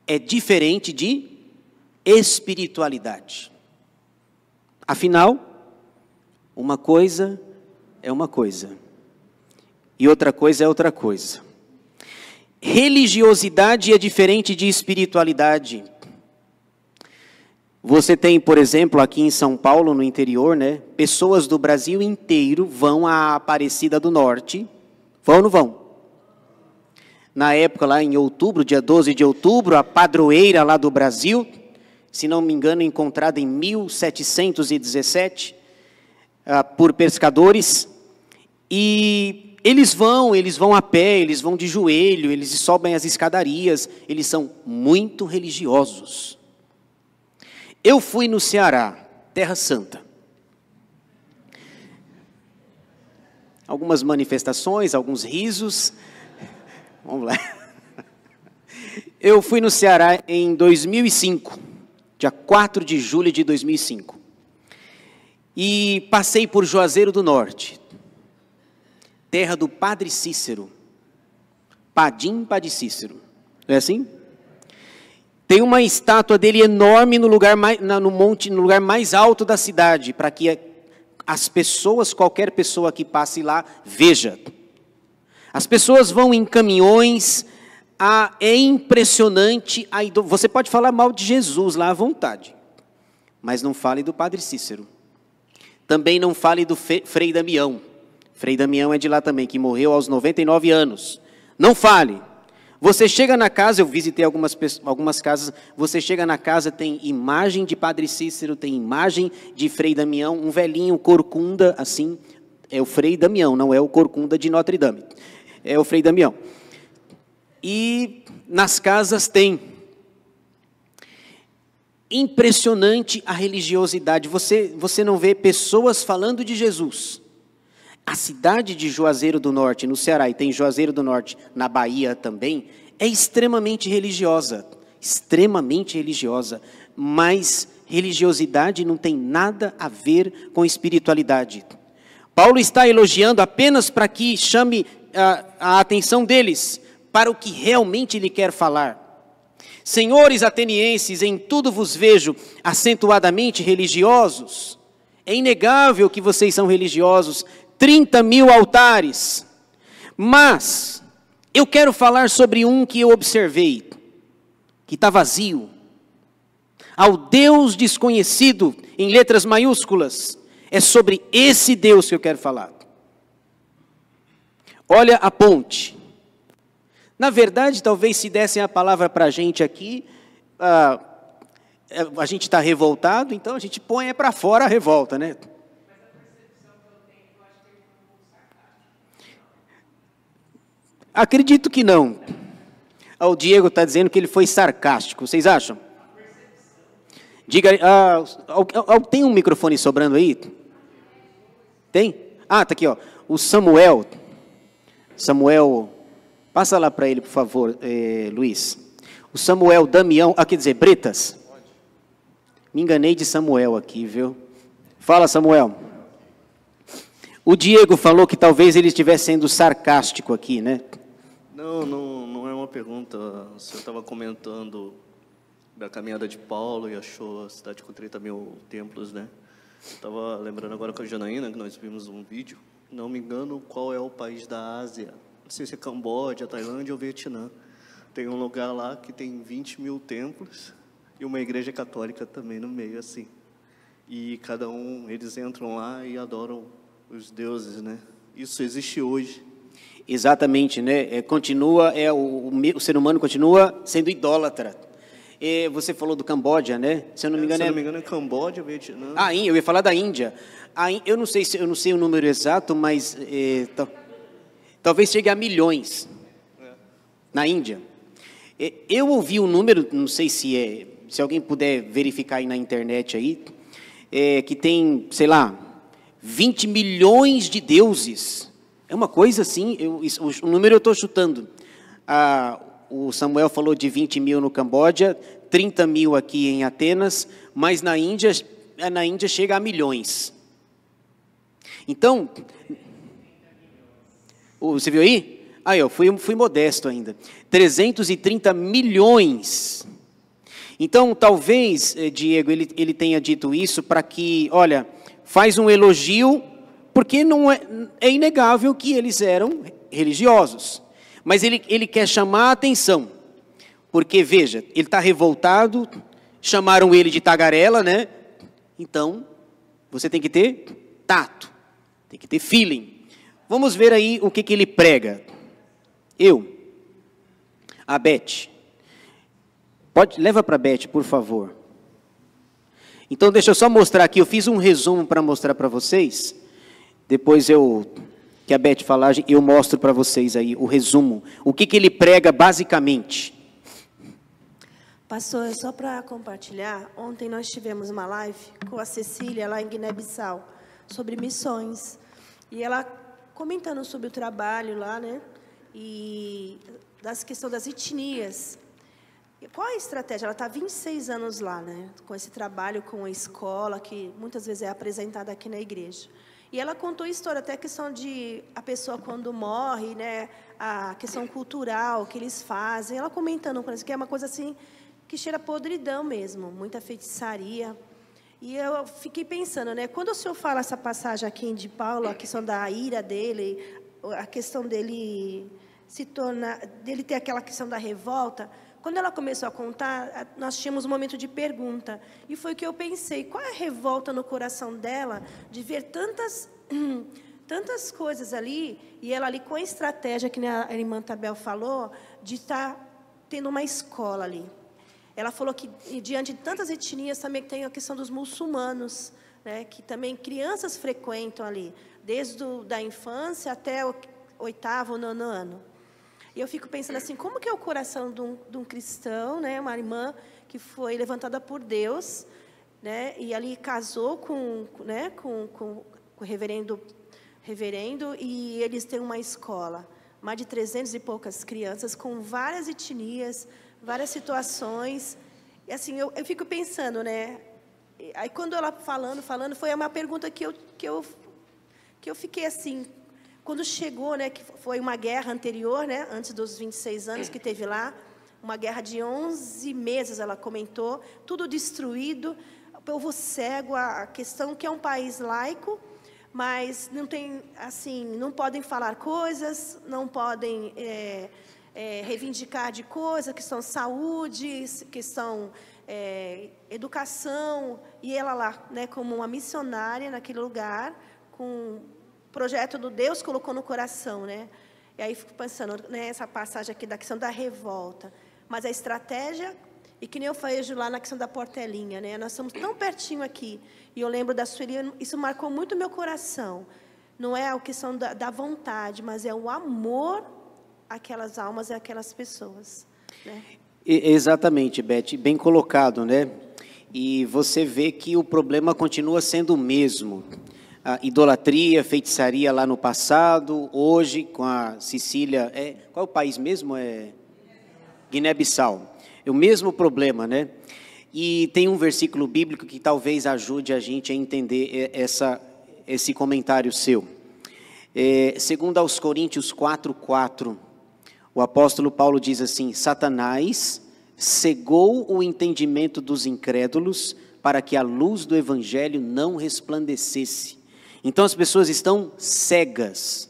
é diferente de espiritualidade. Afinal, uma coisa é uma coisa, e outra coisa é outra coisa. Religiosidade é diferente de espiritualidade. Você tem, por exemplo, aqui em São Paulo, no interior, né? Pessoas do Brasil inteiro vão à Aparecida do Norte. Vão ou não vão? Na época, lá em outubro, dia 12 de outubro, a padroeira lá do Brasil, se não me engano, encontrada em 1717, por pescadores, e eles vão a pé, eles vão de joelho, eles sobem as escadarias, eles são muito religiosos. Eu fui no Ceará, Terra Santa. Algumas manifestações, alguns risos. Vamos lá. Eu fui no Ceará em 2005, dia 4 de julho de 2005. E passei por Juazeiro do Norte, terra do Padre Cícero. Padim Padre Cícero. Não é assim? Tem uma estátua dele enorme no lugar no lugar mais alto da cidade, para que as pessoas, qualquer pessoa que passe lá, veja. As pessoas vão em caminhões, É impressionante, você pode falar mal de Jesus lá à vontade, mas não fale do Padre Cícero. Também não fale do Frei Damião. Frei Damião é de lá também, que morreu aos 99 anos. Não fale. Você chega na casa, eu visitei algumas casas, você chega na casa, tem imagem de Padre Cícero, tem imagem de Frei Damião, um velhinho corcunda, assim, é o Frei Damião, não é o corcunda de Notre Dame, é o Frei Damião. E nas casas tem. Impressionante a religiosidade, você não vê pessoas falando de Jesus. A cidade de Juazeiro do Norte, no Ceará, e tem Juazeiro do Norte na Bahia também, é extremamente religiosa, mas religiosidade não tem nada a ver com espiritualidade. Paulo está elogiando apenas para que chame a atenção deles para o que realmente ele quer falar. Senhores atenienses, em tudo vos vejo acentuadamente religiosos. É inegável que vocês são religiosos, 30.000 altares. Mas eu quero falar sobre um que eu observei, que está vazio. Ao Deus desconhecido, em letras maiúsculas, é sobre esse Deus que eu quero falar. Olha a ponte. Na verdade, talvez se dessem a palavra para a gente aqui, a gente está revoltado, então a gente põe para fora a revolta, né? Acredito que não. O Diego está dizendo que ele foi sarcástico. Vocês acham? Diga, tem um microfone sobrando aí? Tem? Tá aqui, ó. O Samuel, passa lá para ele, por favor, Luiz. O Samuel Damião, quer dizer, Bretas. Me enganei de Samuel aqui, viu? Fala, Samuel. O Diego falou que talvez ele estivesse sendo sarcástico aqui, né? Não é uma pergunta. O senhor estava comentando da caminhada de Paulo e achou a cidade com 30.000 templos, né? Estava lembrando agora com a Janaína, que nós vimos um vídeo. Não me engano, qual é o país da Ásia? Não sei se é Camboja, Tailândia ou Vietnã. Tem um lugar lá que tem 20.000 templos e uma igreja católica também no meio, assim. E cada um, eles entram lá e adoram os deuses, né? Isso existe hoje. Exatamente, né? O ser humano continua sendo idólatra. Você falou do Camboja, né? Se eu não me engano, é Camboja, Vietnã. Eu ia falar da Índia. Eu não sei o número exato, mas talvez chegue a milhões na Índia. Eu ouvi um número, não sei se alguém puder verificar aí na internet aí, que tem, sei lá, 20 milhões de deuses. É uma coisa assim, o número eu estou chutando. O Samuel falou de 20.000 no Camboja, 30.000 aqui em Atenas, mas na Índia chega a milhões. Então, você viu aí? Eu fui modesto ainda. 330 milhões. Então, talvez, Diego, ele tenha dito isso para que, olha, faz um elogio, porque não é inegável que eles eram religiosos. Mas ele quer chamar a atenção, porque, veja, ele está revoltado, chamaram ele de tagarela, né? Então, você tem que ter tato, tem que ter feeling. Vamos ver aí o que ele prega. A Beth. Leva para a Beth, por favor. Então, deixa eu só mostrar aqui, eu fiz um resumo para mostrar para vocês. Depois que a Beth falar, eu mostro para vocês aí o resumo. O que ele prega basicamente. Pastor, só para compartilhar, ontem nós tivemos uma live com a Cecília lá em Guiné-Bissau, sobre missões. E ela comentando sobre o trabalho lá, né? E das questões das etnias. E qual é a estratégia? Ela está há 26 anos lá, né? Com esse trabalho com a escola, que muitas vezes é apresentada aqui na igreja. E ela contou a história, até a questão de a pessoa quando morre, né, a questão cultural que eles fazem. Ela comentando com isso, que é uma coisa assim, que cheira podridão mesmo, muita feitiçaria. E eu fiquei pensando, né, quando o senhor fala essa passagem aqui de Paulo, a questão da ira dele, a questão dele dele ter aquela questão da revolta, quando ela começou a contar, nós tínhamos um momento de pergunta. E foi o que eu pensei, qual é a revolta no coração dela de ver tantas coisas ali, e ela ali com a estratégia que a irmã Tabel falou, de estar tendo uma escola ali. Ela falou que, diante de tantas etnias, também tem a questão dos muçulmanos, né, que também crianças frequentam ali, desde da infância até o 8º ou 9º ano. E eu fico pensando assim, como que é o coração de um cristão, né, uma irmã que foi levantada por Deus, né, e ali casou com o reverendo, e eles têm uma escola, mais de 300 e poucas crianças, com várias etnias, várias situações. E assim, eu fico pensando, né, aí quando ela falando, foi uma pergunta que eu fiquei assim, quando chegou, né, que foi uma guerra anterior, né, antes dos 26 anos que teve lá, uma guerra de 11 meses, ela comentou, tudo destruído, o povo cego, a questão que é um país laico, mas não tem, assim, não podem falar coisas, não podem reivindicar de coisas, questão saúde, questão educação, e ela lá, né, como uma missionária naquele lugar, com projeto do Deus colocou no coração, né? E aí fico pensando, né, essa passagem aqui da questão da revolta, mas a estratégia, e que nem eu vejo lá na questão da portelinha, né? Nós estamos tão pertinho aqui, e eu lembro da Sueli, isso marcou muito o meu coração. Não é a questão da vontade, mas é o amor àquelas almas e àquelas pessoas, né? Exatamente, Beth, bem colocado, né? E você vê que o problema continua sendo o mesmo. A idolatria, feitiçaria lá no passado, hoje com a Sicília, qual é o país mesmo? Guiné-Bissau. É o mesmo problema, né? E tem um versículo bíblico que talvez ajude a gente a entender esse comentário seu. Segundo aos Coríntios 4:4, o apóstolo Paulo diz assim: Satanás cegou o entendimento dos incrédulos para que a luz do evangelho não resplandecesse. Então as pessoas estão cegas.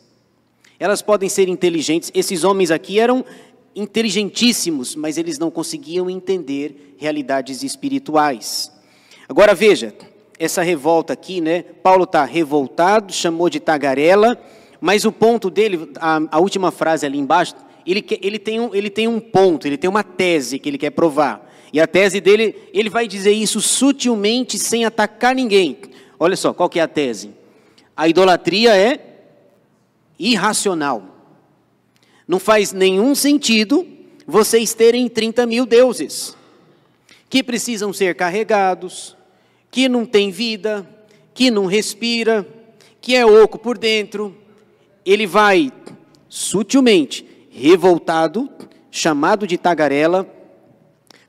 Elas podem ser inteligentes. Esses homens aqui eram inteligentíssimos, mas eles não conseguiam entender realidades espirituais. Agora veja, essa revolta aqui, né? Paulo está revoltado, chamou de tagarela, mas o ponto dele, a última frase ali embaixo, ele tem um ponto, ele tem uma tese que ele quer provar. E a tese dele, ele vai dizer isso sutilmente, sem atacar ninguém. Olha só, qual que é a tese? A idolatria é irracional. Não faz nenhum sentido vocês terem 30 mil deuses, que precisam ser carregados, que não tem vida, que não respira, que é oco por dentro. Ele vai sutilmente, revoltado, chamado de tagarela.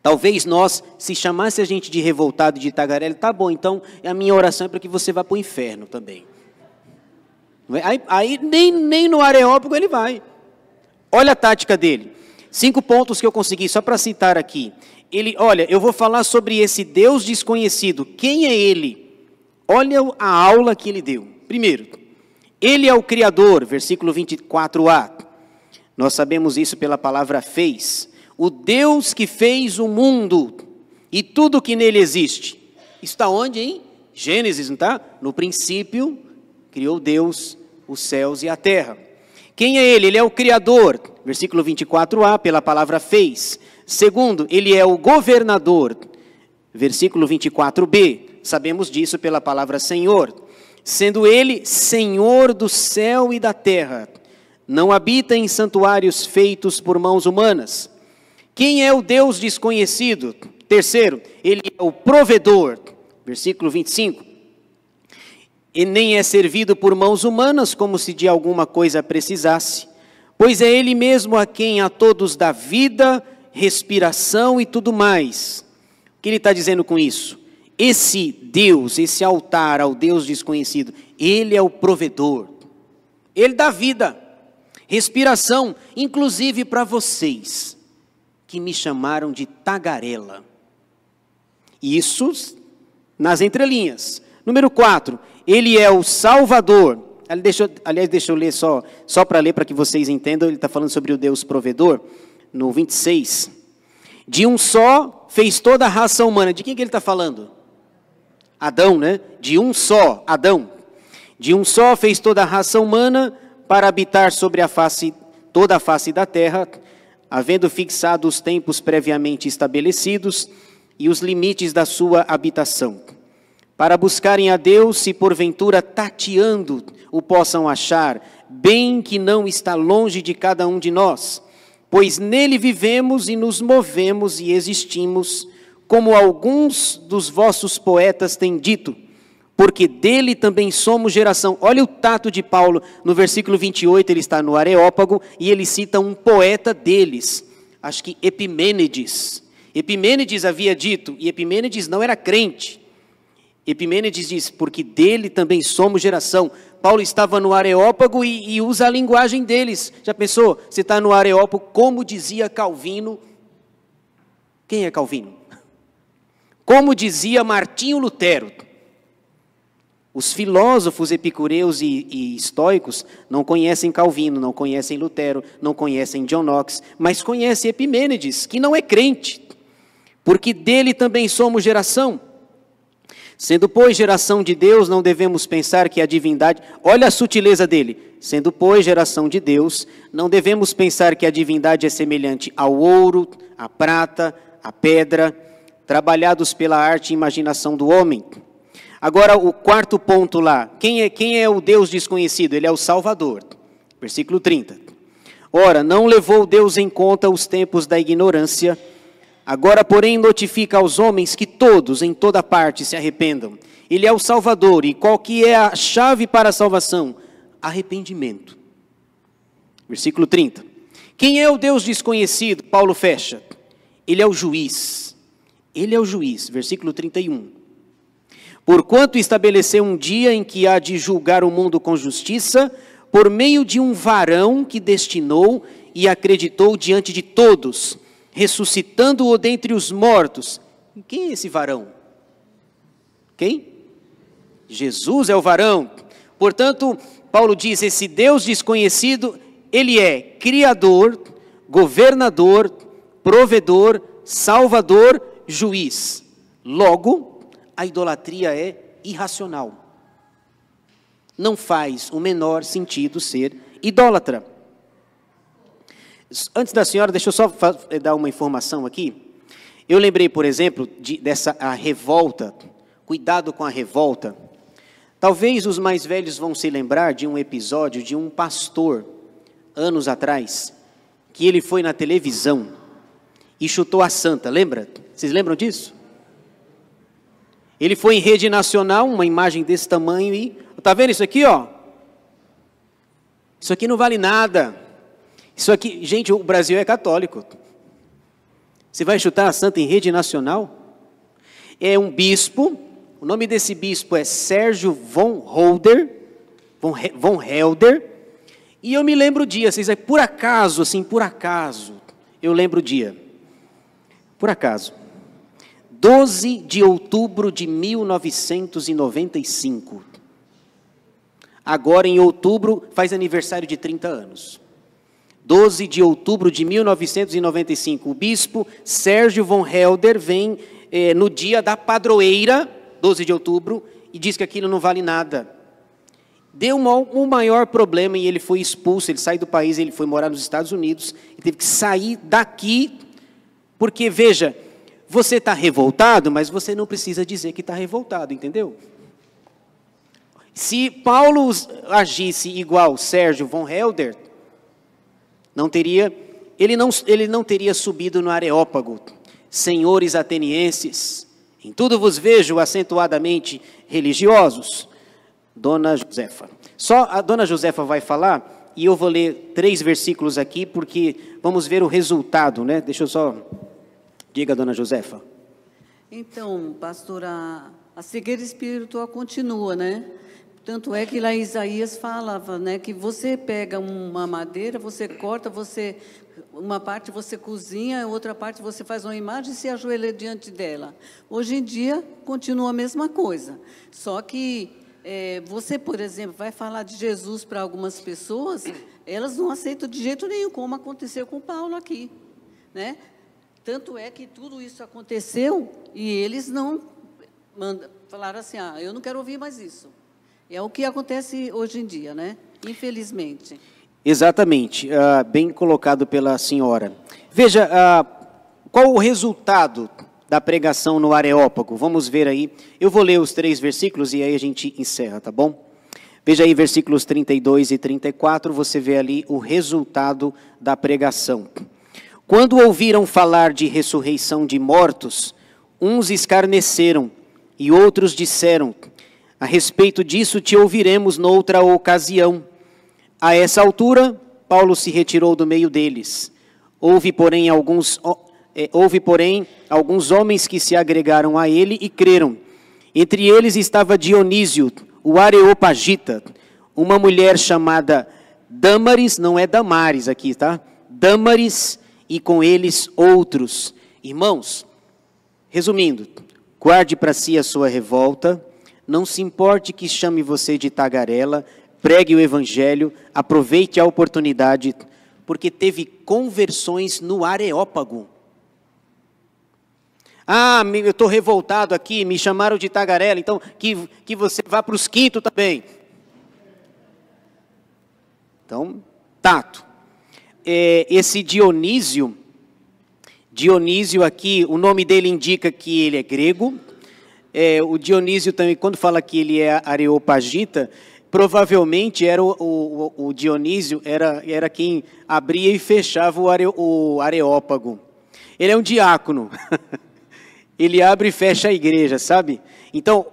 Talvez nós, se chamasse a gente de revoltado, de tagarela, tá bom, então a minha oração é para que você vá para o inferno também. Aí nem no Areópago ele vai. Olha a tática dele. 5 pontos que eu consegui, só para citar aqui. Olha, eu vou falar sobre esse Deus desconhecido. Quem é ele? Olha a aula que ele deu. Primeiro, ele é o Criador, versículo 24a. Nós sabemos isso pela palavra fez. O Deus que fez o mundo e tudo que nele existe. Está onde, hein? Gênesis, não está? No princípio, criou Deus os céus e a terra. Quem é ele? Ele é o Criador, versículo 24a, pela palavra fez. Segundo, ele é o governador, versículo 24b, sabemos disso pela palavra Senhor. Sendo ele Senhor do céu e da terra, não habita em santuários feitos por mãos humanas. Quem é o Deus desconhecido? Terceiro, ele é o provedor, versículo 25. E nem é servido por mãos humanas, como se de alguma coisa precisasse, pois é ele mesmo a quem a todos dá vida, respiração e tudo mais. O que ele está dizendo com isso? Esse Deus, esse altar ao Deus desconhecido, ele é o provedor. Ele dá vida, respiração, inclusive para vocês, que me chamaram de tagarela. Isso nas entrelinhas. Número 4, ele é o Salvador. Aliás, deixa eu ler só para ler, para que vocês entendam. Ele está falando sobre o Deus provedor, no 26. De um só fez toda a raça humana. De quem que ele está falando? Adão, né? De um só, Adão. De um só fez toda a raça humana para habitar sobre toda a face da terra, havendo fixado os tempos previamente estabelecidos e os limites da sua habitação, para buscarem a Deus, se porventura tateando o possam achar, bem que não está longe de cada um de nós, pois nele vivemos e nos movemos e existimos, como alguns dos vossos poetas têm dito, porque dele também somos geração. Olha o tato de Paulo, no versículo 28, ele está no Areópago, e ele cita um poeta deles, acho que Epimênides. Epimênides havia dito, e Epimênides não era crente. Epimênides diz, porque dele também somos geração. Paulo estava no Areópago e usa a linguagem deles. Já pensou? Você está no Areópago, como dizia Calvino. Quem é Calvino? Como dizia Martinho Lutero. Os filósofos epicureus e estoicos não conhecem Calvino, não conhecem Lutero, não conhecem John Knox, mas conhecem Epimênides, que não é crente, porque dele também somos geração. Sendo, pois, geração de Deus, não devemos pensar que a divindade... Olha a sutileza dele. Sendo, pois, geração de Deus, não devemos pensar que a divindade é semelhante ao ouro, à prata, à pedra, trabalhados pela arte e imaginação do homem. Agora, o quarto ponto lá. Quem é o Deus desconhecido? Ele é o Salvador. Versículo 30. Ora, não levou Deus em conta os tempos da ignorância. Agora, porém, notifica aos homens que todos, em toda parte, se arrependam. Ele é o Salvador. E qual que é a chave para a salvação? Arrependimento. Versículo 30. Quem é o Deus desconhecido? Paulo fecha. Ele é o juiz. Ele é o juiz. Versículo 31. Porquanto estabeleceu um dia em que há de julgar o mundo com justiça, por meio de um varão que destinou e acreditou diante de todos, ressuscitando-o dentre os mortos. Quem é esse varão? Quem? Jesus é o varão. Portanto, Paulo diz, esse Deus desconhecido, ele é Criador, governador, provedor, salvador, juiz. Logo, a idolatria é irracional. Não faz o menor sentido ser idólatra. Antes da senhora, deixa eu só dar uma informação aqui. Eu lembrei, por exemplo, dessa revolta. Cuidado com a revolta. Talvez os mais velhos vão se lembrar de um episódio de um pastor, anos atrás, que ele foi na televisão e chutou a santa, lembra? Vocês lembram disso? Ele foi em rede nacional, uma imagem desse tamanho e... Está vendo isso aqui, ó? Isso aqui não vale nada. Isso aqui... Gente, o Brasil é católico. Você vai chutar a santa em rede nacional? É um bispo, o nome desse bispo é Sérgio von Helder, e eu me lembro o dia, por acaso, eu lembro o dia. Por acaso. 12 de outubro de 1995. Agora, em outubro, faz aniversário de 30 anos. 12 de outubro de 1995. O bispo Sérgio von Helder vem no dia da padroeira, 12 de outubro, e diz que aquilo não vale nada. Deu um maior problema e ele foi expulso, ele sai do país, ele foi morar nos Estados Unidos, e teve que sair daqui, porque, veja, você está revoltado, mas você não precisa dizer que está revoltado, entendeu? Se Paulo agisse igual Sérgio von Helder, ele não teria subido no Areópago. Senhores atenienses, em tudo vos vejo acentuadamente religiosos. Dona Josefa. Só a Dona Josefa vai falar, e eu vou ler 3 versículos aqui, porque vamos ver o resultado, né? Deixa eu só... Diga, Dona Josefa. Então, pastora, a cegueira espiritual continua, né? Tanto é que lá Isaías falava, né, que você pega uma madeira, você corta, uma parte você cozinha, outra parte você faz uma imagem e se ajoelha diante dela. Hoje em dia, continua a mesma coisa. Só que Você, por exemplo, vai falar de Jesus para algumas pessoas, elas não aceitam de jeito nenhum, como aconteceu com Paulo aqui, né? Tanto é que tudo isso aconteceu e eles não falaram assim, eu não quero ouvir mais isso. É o que acontece hoje em dia, né? Infelizmente. Exatamente, bem colocado pela senhora. Veja, qual o resultado da pregação no Areópago? Vamos ver aí. Eu vou ler os 3 versículos e aí a gente encerra, tá bom? Veja aí versículos 32 e 34, você vê ali o resultado da pregação. Quando ouviram falar de ressurreição de mortos, uns escarneceram e outros disseram, a respeito disso te ouviremos noutra ocasião. A essa altura, Paulo se retirou do meio deles. Houve, porém, alguns homens que se agregaram a ele e creram. Entre eles estava Dionísio, o Areopagita, uma mulher chamada Dâmaris, não é Damares aqui, tá? Dâmaris, e com eles outros. Irmãos, resumindo, guarde para si a sua revolta, não se importe que chame você de tagarela, pregue o evangelho, aproveite a oportunidade, porque teve conversões no Areópago. Eu estou revoltado aqui, me chamaram de tagarela, então que você vá para os quintos também. Então, tato. Esse Dionísio aqui, o nome dele indica que ele é grego. O Dionísio também, quando fala que ele é areopagita, provavelmente era o Dionísio, era quem abria e fechava o Areópago. Ele é um diácono. Ele abre e fecha a igreja, sabe? Então,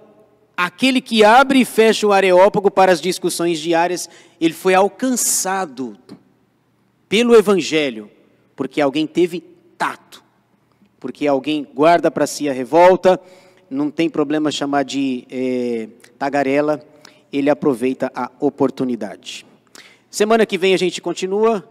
aquele que abre e fecha o Areópago para as discussões diárias, ele foi alcançado pelo evangelho, porque alguém teve tato, porque alguém guarda para si a revolta, não tem problema chamar de tagarela, ele aproveita a oportunidade. Semana que vem a gente continua.